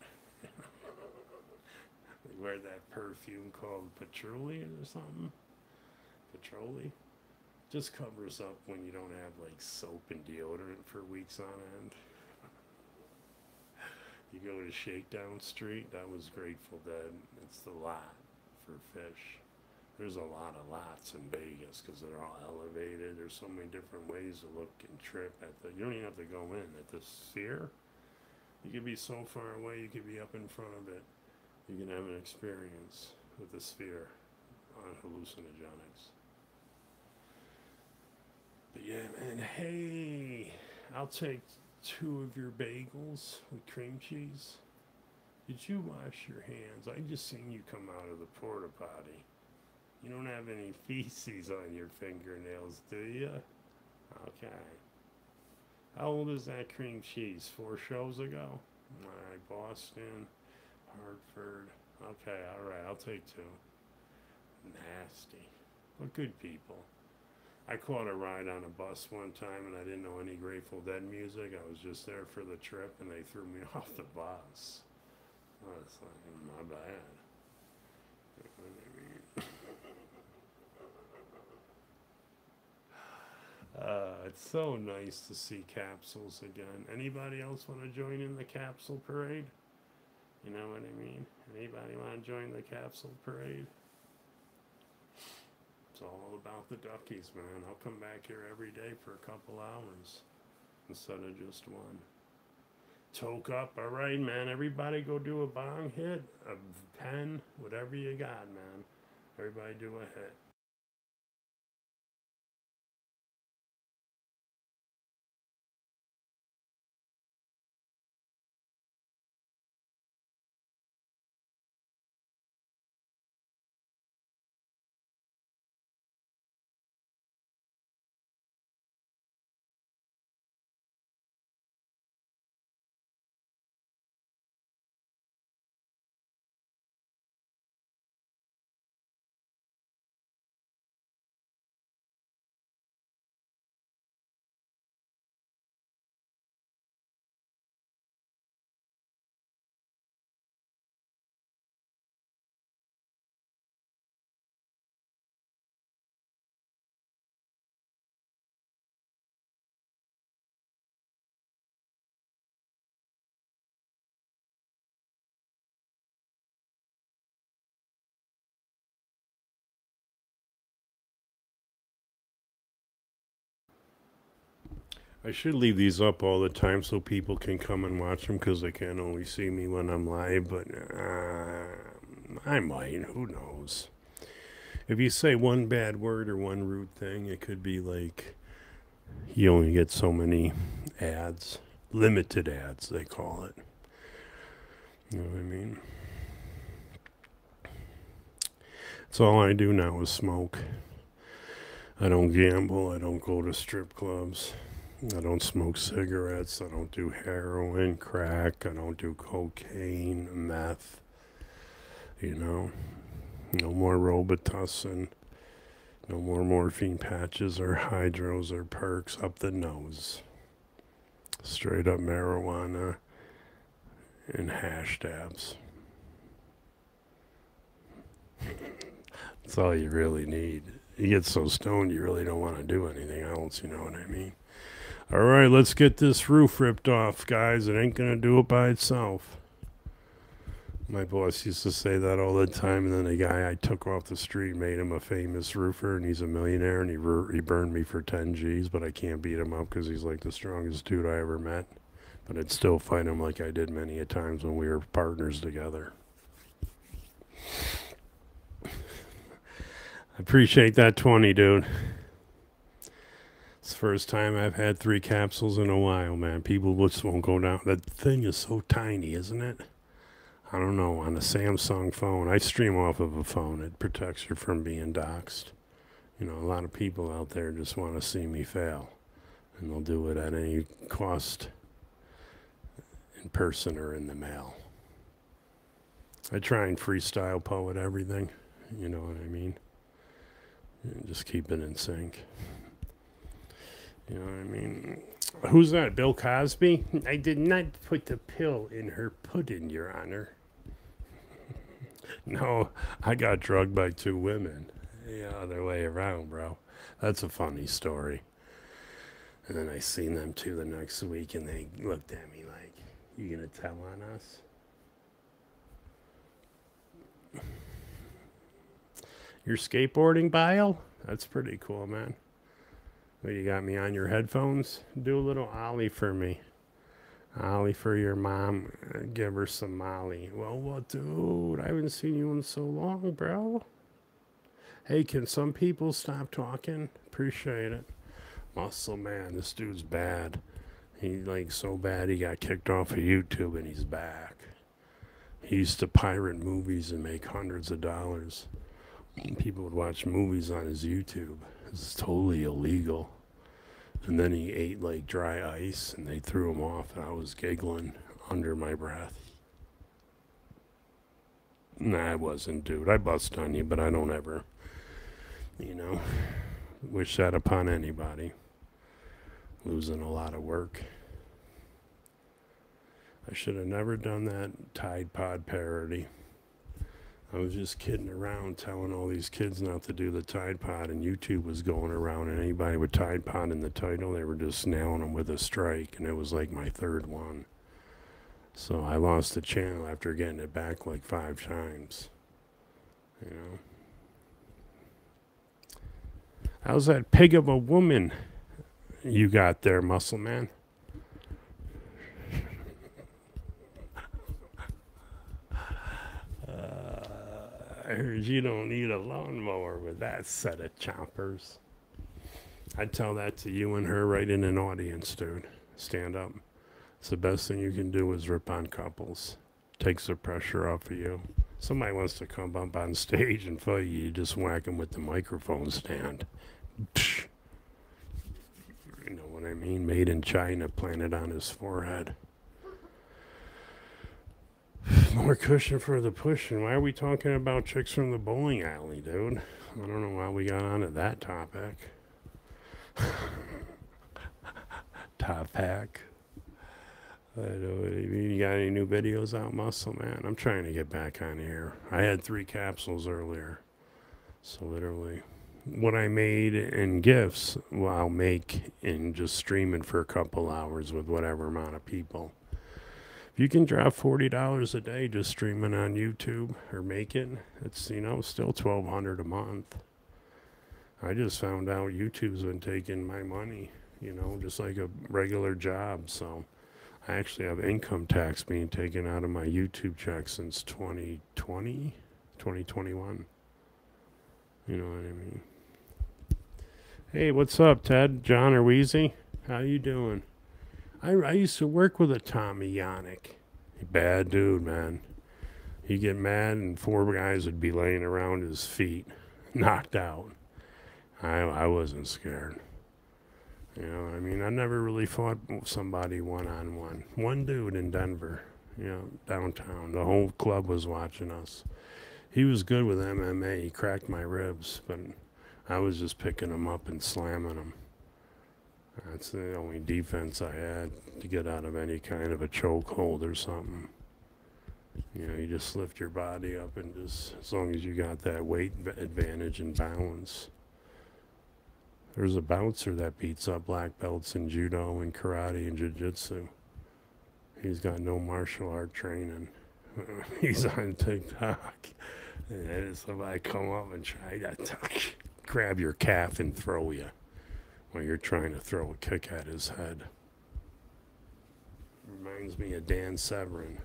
They wear that perfume called patchouli or something. Patchouli just covers up when you don't have like soap and deodorant for weeks on end. You go to Shakedown Street, that was Grateful Dead. It's the lot for Fish. There's a lot of lots in Vegas because they're all elevated. There's so many different ways to look and trip at the. You don't even have to go in at the Sphere. You could be so far away, you could be up in front of it. You can have an experience with the Sphere on hallucinogenics. But yeah, man, hey, I'll take 2 of your bagels with cream cheese. Did you wash your hands? I just seen you come out of the porta potty. You don't have any feces on your fingernails, do you? Okay. How old is that cream cheese? 4 shows ago? Alright, Boston, Hartford. Okay, alright, I'll take 2. Nasty. But good people. I caught a ride on a bus one time and I didn't know any Grateful Dead music. I was just there for the trip and they threw me off the bus. I was like, my bad. It's so nice to see capsules again. Anybody else want to join in the capsule parade? You know what I mean? Anybody want to join the capsule parade? It's all about the duckies, man. I'll come back here every day for a couple hours instead of just one. Toke up. All right, man. Everybody go do a bong hit, a pen, whatever you got, man. Everybody do a hit. I should leave these up all the time so people can come and watch them because they can't only see me when I'm live, but I might. Who knows? If you say one bad word or one rude thing, it could be like you only get so many ads. Limited ads, they call it. You know what I mean? That's all I do now is smoke. I don't gamble. I don't go to strip clubs. I don't smoke cigarettes. I don't do heroin, crack. I don't do cocaine, meth. You know, no more Robitussin. No more morphine patches or hydros or perks up the nose. Straight up marijuana and hash dabs. That's all you really need. You get so stoned you really don't want to do anything else, you know what I mean? Alright, let's get this roof ripped off, guys. It ain't gonna do it by itself. My boss used to say that all the time, and then the guy I took off the street made him a famous roofer, and he's a millionaire, and he burned me for 10 G's, but I can't beat him up because he's like the strongest dude I ever met. But I'd still fight him like I did many a times when we were partners together. I appreciate that 20, dude. It's the first time I've had 3 capsules in a while, man. People just won't go down. That thing is so tiny, isn't it? I don't know. On a Samsung phone, I stream off of a phone. It protects you from being doxxed. You know, a lot of people out there just want to see me fail, and they'll do it at any cost, in person or in the mail. I try and freestyle poet everything, you know what I mean? And just keep it in sync. You know what I mean? Who's that? Bill Cosby? I did not put the pill in her pudding, Your Honor. No, I got drugged by 2 women. The other way around, bro. That's a funny story. And then I seen them 2 the next week, and they looked at me like, "You gonna tell on us?" Your skateboarding bio? That's pretty cool, man. Well, you got me on your headphones? Do a little ollie for me. Ollie for your mom. Give her some Molly. Well, what, dude? I haven't seen you in so long, bro. Hey, can some people stop talking? Appreciate it. Muscle man, this dude's bad. He's like so bad he got kicked off of YouTube and he's back. He used to pirate movies and make hundreds of dollars. People would watch movies on his YouTube. It's totally illegal. And then he ate like dry ice and they threw him off and I was giggling under my breath. Nah, I wasn't, dude. I bust on you, but I don't ever, you know, wish that upon anybody. Losing a lot of work. I should have never done that Tide Pod parody. I was just kidding around telling all these kids not to do the Tide Pod, and YouTube was going around, and anybody with Tide Pod in the title, they were just nailing them with a strike, and it was like my 3rd one. So I lost the channel after getting it back like 5 times. You know? How's that pig of a woman you got there, muscle man? I heard you don't need a lawnmower with that set of choppers. I'd tell that to you and her right in an audience, dude. Stand up. It's the best thing you can do is rip on couples. Takes the pressure off of you. Somebody wants to come up on stage and fight you, you just whack them with the microphone stand. You know what I mean? Made in China, planted on his forehead. More cushion for the pushing. Why are we talking about chicks from the bowling alley, dude? I don't know why we got onto that topic. Topic. I don't know. You got any new videos out, muscle man? I'm trying to get back on here. I had 3 capsules earlier. So literally, what I made in GIFs, well, I'll make in just streaming for a couple hours with whatever amount of people. If you can drop $40 a day just streaming on YouTube or making, it's, you know, still $1,200 a month. I just found out YouTube's been taking my money, you know, just like a regular job. So I actually have income tax being taken out of my YouTube check since 2020, 2021. You know what I mean? Hey, what's up, Ted, John, or Wheezy? How you doing? I used to work with a Tommy Yannick. Bad dude, man. He'd get mad and 4 guys would be laying around his feet, knocked out. I wasn't scared. You know, I mean, I never really fought somebody one-on-one. One dude in Denver, you know, downtown. The whole club was watching us. He was good with MMA. He cracked my ribs, but I was just picking him up and slamming him. That's the only defense I had to get out of any kind of a chokehold or something. You know, you just lift your body up and just, as long as you got that weight advantage and balance. There's a bouncer that beats up black belts in judo and karate and jiu-jitsu. He's got no martial art training. He's on TikTok. And somebody come up and try to grab your calf and throw you while you're trying to throw a kick at his head. Reminds me of Dan Severin.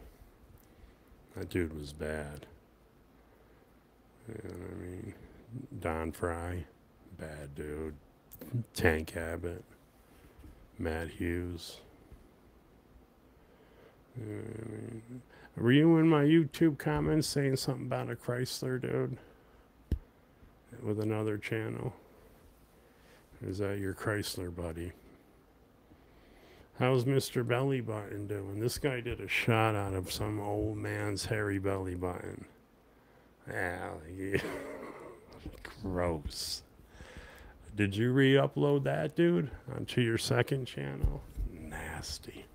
That dude was bad. You know what I mean? Don Fry, bad dude. Tank Abbott, Matt Hughes. You know what I mean? Were you in my YouTube comments saying something about a Chrysler, dude? With another channel? Is that your Chrysler buddy? How's Mr. Belly Button doing? This guy did a shot out of some old man's hairy belly button. Ah, yeah. Gross. Did you re-upload that, dude, onto your second channel? Nasty.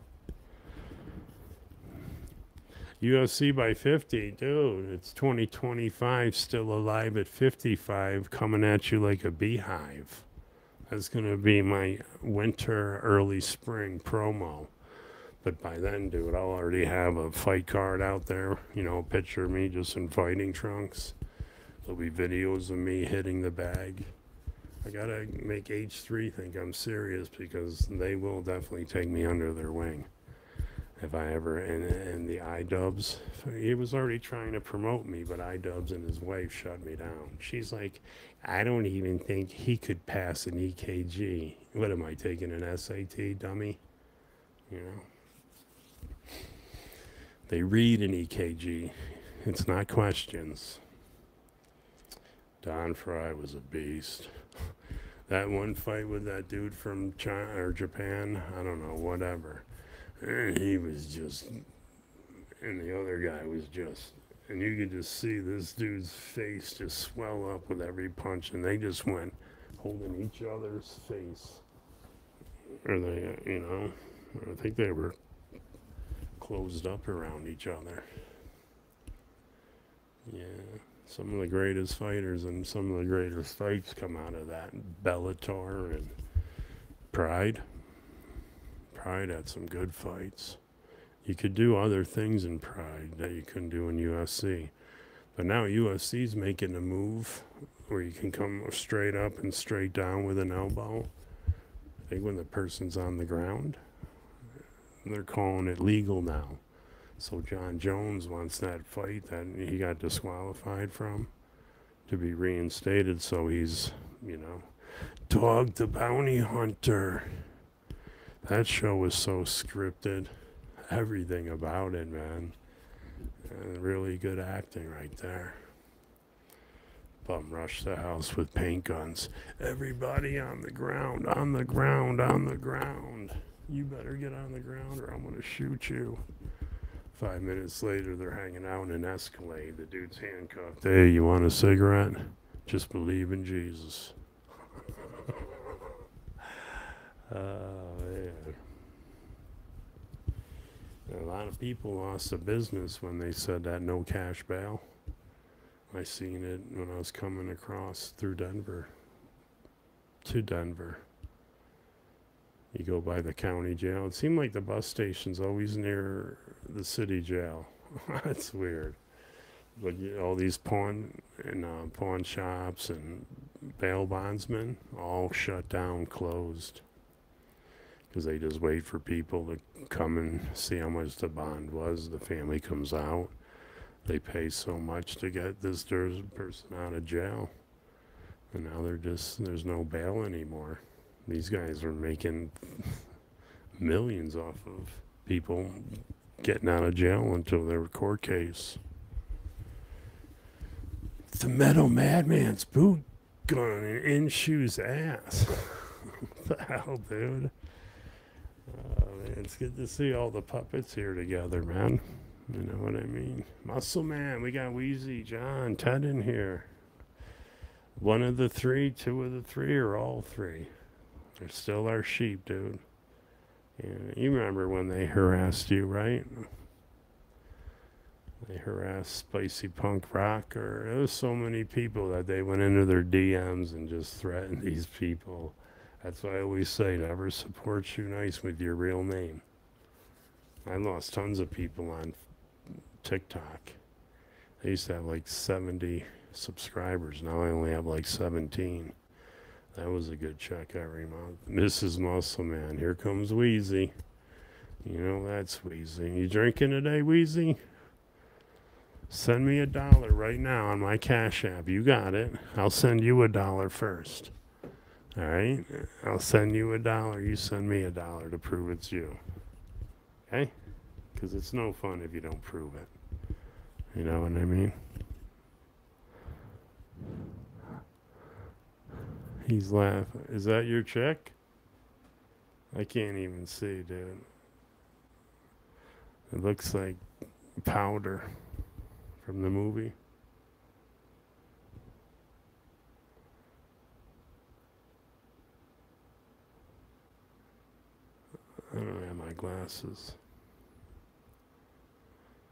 UFC by 50, dude. It's 2025, still alive at 55, coming at you like a beehive. That's going to be my winter, early spring promo. But by then, dude, I'll already have a fight card out there. You know, picture of me just in fighting trunks. There'll be videos of me hitting the bag. I got to make H3 think I'm serious because they will definitely take me under their wing. If I ever, and the iDubbbz, he was already trying to promote me, but iDubbbz and his wife shut me down. She's like, I don't even think he could pass an EKG. What am I, taking an SAT, dummy? You know? They read an EKG. It's not questions. Don Fry was a beast. That one fight with that dude from China or Japan, I don't know, whatever. And he was just, and the other guy was just, and you could just see this dude's face just swell up with every punch, and they just went holding each other's face. Or they, you know, I think they were closed up around each other. Yeah, some of the greatest fighters and some of the greatest fights come out of that. Bellator and Pride. Pride had some good fights. You could do other things in Pride that you couldn't do in UFC. But now UFC's making a move where you can come straight up and straight down with an elbow. I think when the person's on the ground, they're calling it legal now. So John Jones wants that fight that he got disqualified from to be reinstated. So he's, you know, Dog the Bounty Hunter. That show was so scripted. Everything about it, man. And really good acting right there. Bum rushed the house with paint guns. Everybody on the ground, on the ground, on the ground. You better get on the ground or I'm going to shoot you. 5 minutes later, they're hanging out in an Escalade. The dude's handcuffed. Hey, you want a cigarette? Just believe in Jesus. Yeah. A lot of people lost their business when they said that no cash bail. I seen it when I was coming across through Denver to Denver. You go by the county jail. It seemed like the bus station's always near the city jail. That's weird. But all these pawn shops and bail bondsmen all shut down, closed. Because they just wait for people to come and see how much the bond was. The family comes out. They pay so much to get this person out of jail. And now there's no bail anymore. These guys are making millions off of people getting out of jail until their court case. The Metal Madman's boot gun in Shoe's ass. What the hell, dude? Man, it's good to see all the puppets here together, man. You know what I mean? Muscle Man, we got Wheezy, John, Ted in here. One of the three, two of the three, or all three. They're still our sheep, dude. And you remember when they harassed you, right? They harassed Spicy Punk Rocker. There was so many people that they went into their DMs and just threatened these people. That's why I always say, never support Shoenice with your real name. I lost tons of people on TikTok. I used to have like 70 subscribers. Now I only have like 17. That was a good check every month. Mrs. Muscle Man, here comes Wheezy. You know that's Wheezy. You drinking today, Wheezy? Send me $1 right now on my Cash App. You got it. I'll send you $1 first. All right? I'll send you $1. You send me $1 to prove it's you. Okay? Because it's no fun if you don't prove it. You know what I mean? He's laughing. Is that your chick? I can't even see, dude. It looks like powder from the movie. I don't have my glasses.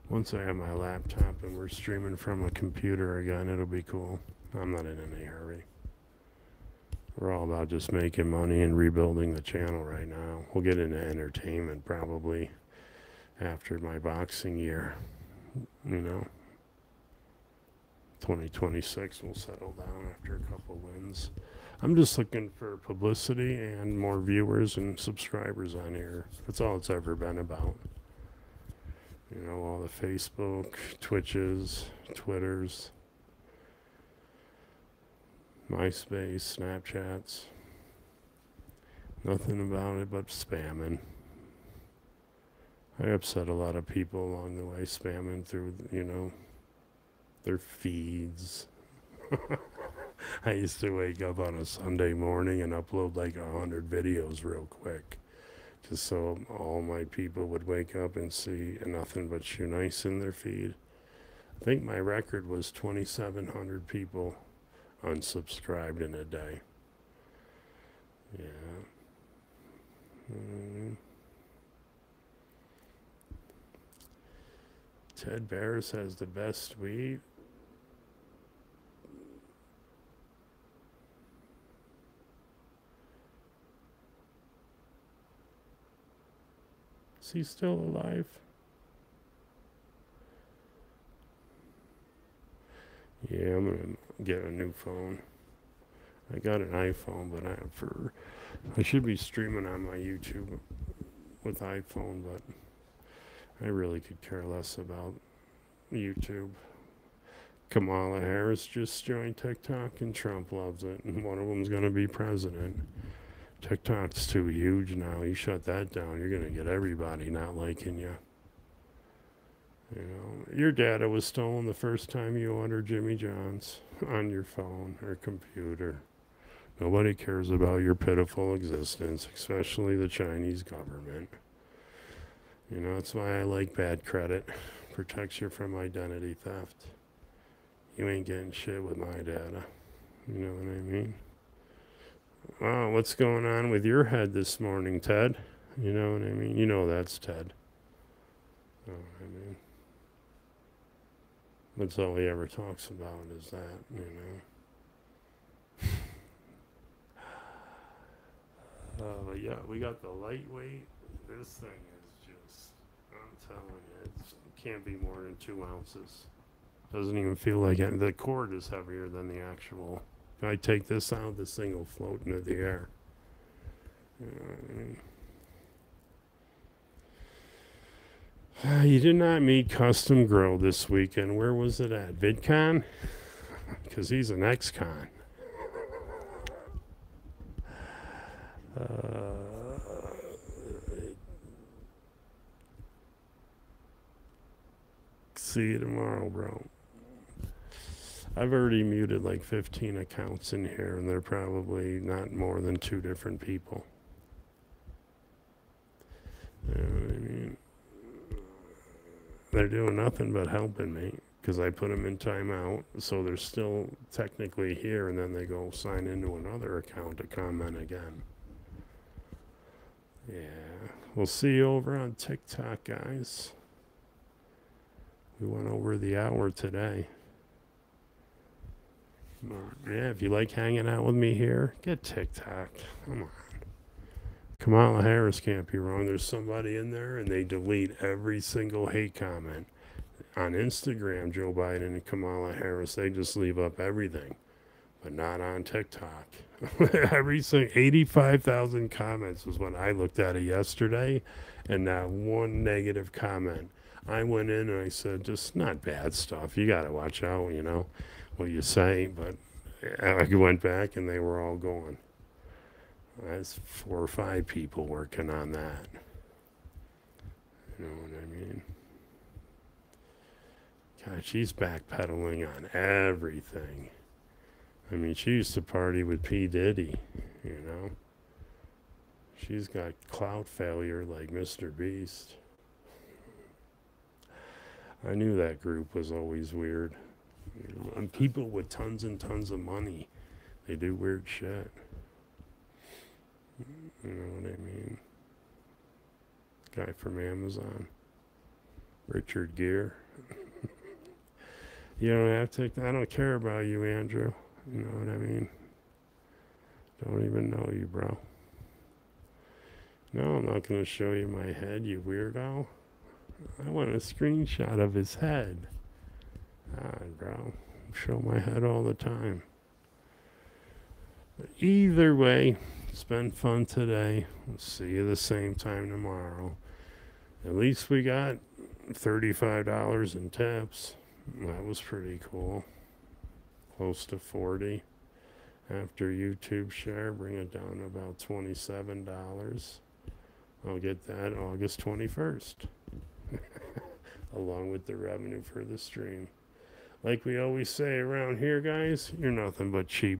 Once I have my laptop and we're streaming from a computer again, it'll be cool. I'm not in any hurry. We're all about just making money and rebuilding the channel right now. We'll get into entertainment probably after my boxing year. You know, 2026 will settle down after a couple wins. I'm just looking for publicity and more viewers and subscribers on here. That's all it's ever been about. You know, all the Facebook, Twitches, Twitters, MySpace, Snapchats. Nothing about it but spamming. I upset a lot of people along the way, spamming through, you know, their feeds. I used to wake up on a Sunday morning and upload like 100 videos real quick. Just so all my people would wake up and see nothing but Shoenice in their feed. I think my record was 2,700 people unsubscribed in a day. Yeah. Ted Barris has the best weed. Is he still alive? Yeah, I'm gonna get a new phone. I got an iPhone, but I should be streaming on my YouTube with iPhone, but I really could care less about YouTube. Kamala Harris just joined TikTok and Trump loves it, and one of them's gonna be president. TikTok's too huge now. You shut that down, you're gonna get everybody not liking you. You know, your data was stolen the first time you ordered Jimmy John's on your phone or computer. Nobody cares about your pitiful existence, especially the Chinese government. You know, that's why I like bad credit. Protects you from identity theft. You ain't getting shit with my data. You know what I mean? Wow, what's going on with your head this morning, Ted? You know what I mean? You know that's Ted. Oh, I mean, that's all he ever talks about is that, you know. But yeah, we got the lightweight. This thing is just, I'm telling you, it can't be more than 2 ounces. Doesn't even feel like it. The cord is heavier than the actual. If I take this out, this thing will float into the air. You know what I mean? You did not meet Custom Grow this weekend. Where was it at? VidCon? Because he's an ex-con. See you tomorrow, bro. I've already muted like 15 accounts in here, and they're probably not more than 2 different people. You know what I mean? They're doing nothing but helping me because I put them in timeout, so they're still technically here, and then they go sign into another account to comment again. Yeah, we'll see you over on TikTok, guys. We went over the hour today. Yeah, if you like hanging out with me here, get TikTok. Come on. Kamala Harris can't be wrong. There's somebody in there, and they delete every single hate comment. On Instagram, Joe Biden and Kamala Harris, they just leave up everything, but not on TikTok. Every single 85,000 comments was when I looked at it yesterday, and not one negative comment. I went in and I said, just not bad stuff. You got to watch out, you know, what you say. But I went back, and they were all gone. That's 4 or 5 people working on that. You know what I mean? God, she's backpedaling on everything. I mean, she used to party with P. Diddy, you know. She's got clout failure like Mr. Beast. I knew that group was always weird. And people with tons and tons of money, they do weird shit. You know what I mean? Guy from Amazon, Richard Gere. You don't have to. I don't care about you, Andrew. You know what I mean? Don't even know you, bro. No, I'm not going to show you my head, you weirdo. I want a screenshot of his head. God, bro. Show my head all the time. But either way, it's been fun today. We'll see you the same time tomorrow. At least we got $35 in tips. That was pretty cool. Close to 40. After YouTube share, bring it down to about $27. I'll get that August 21st. Along with the revenue for the stream. Like we always say around here, guys, you're nothing but cheap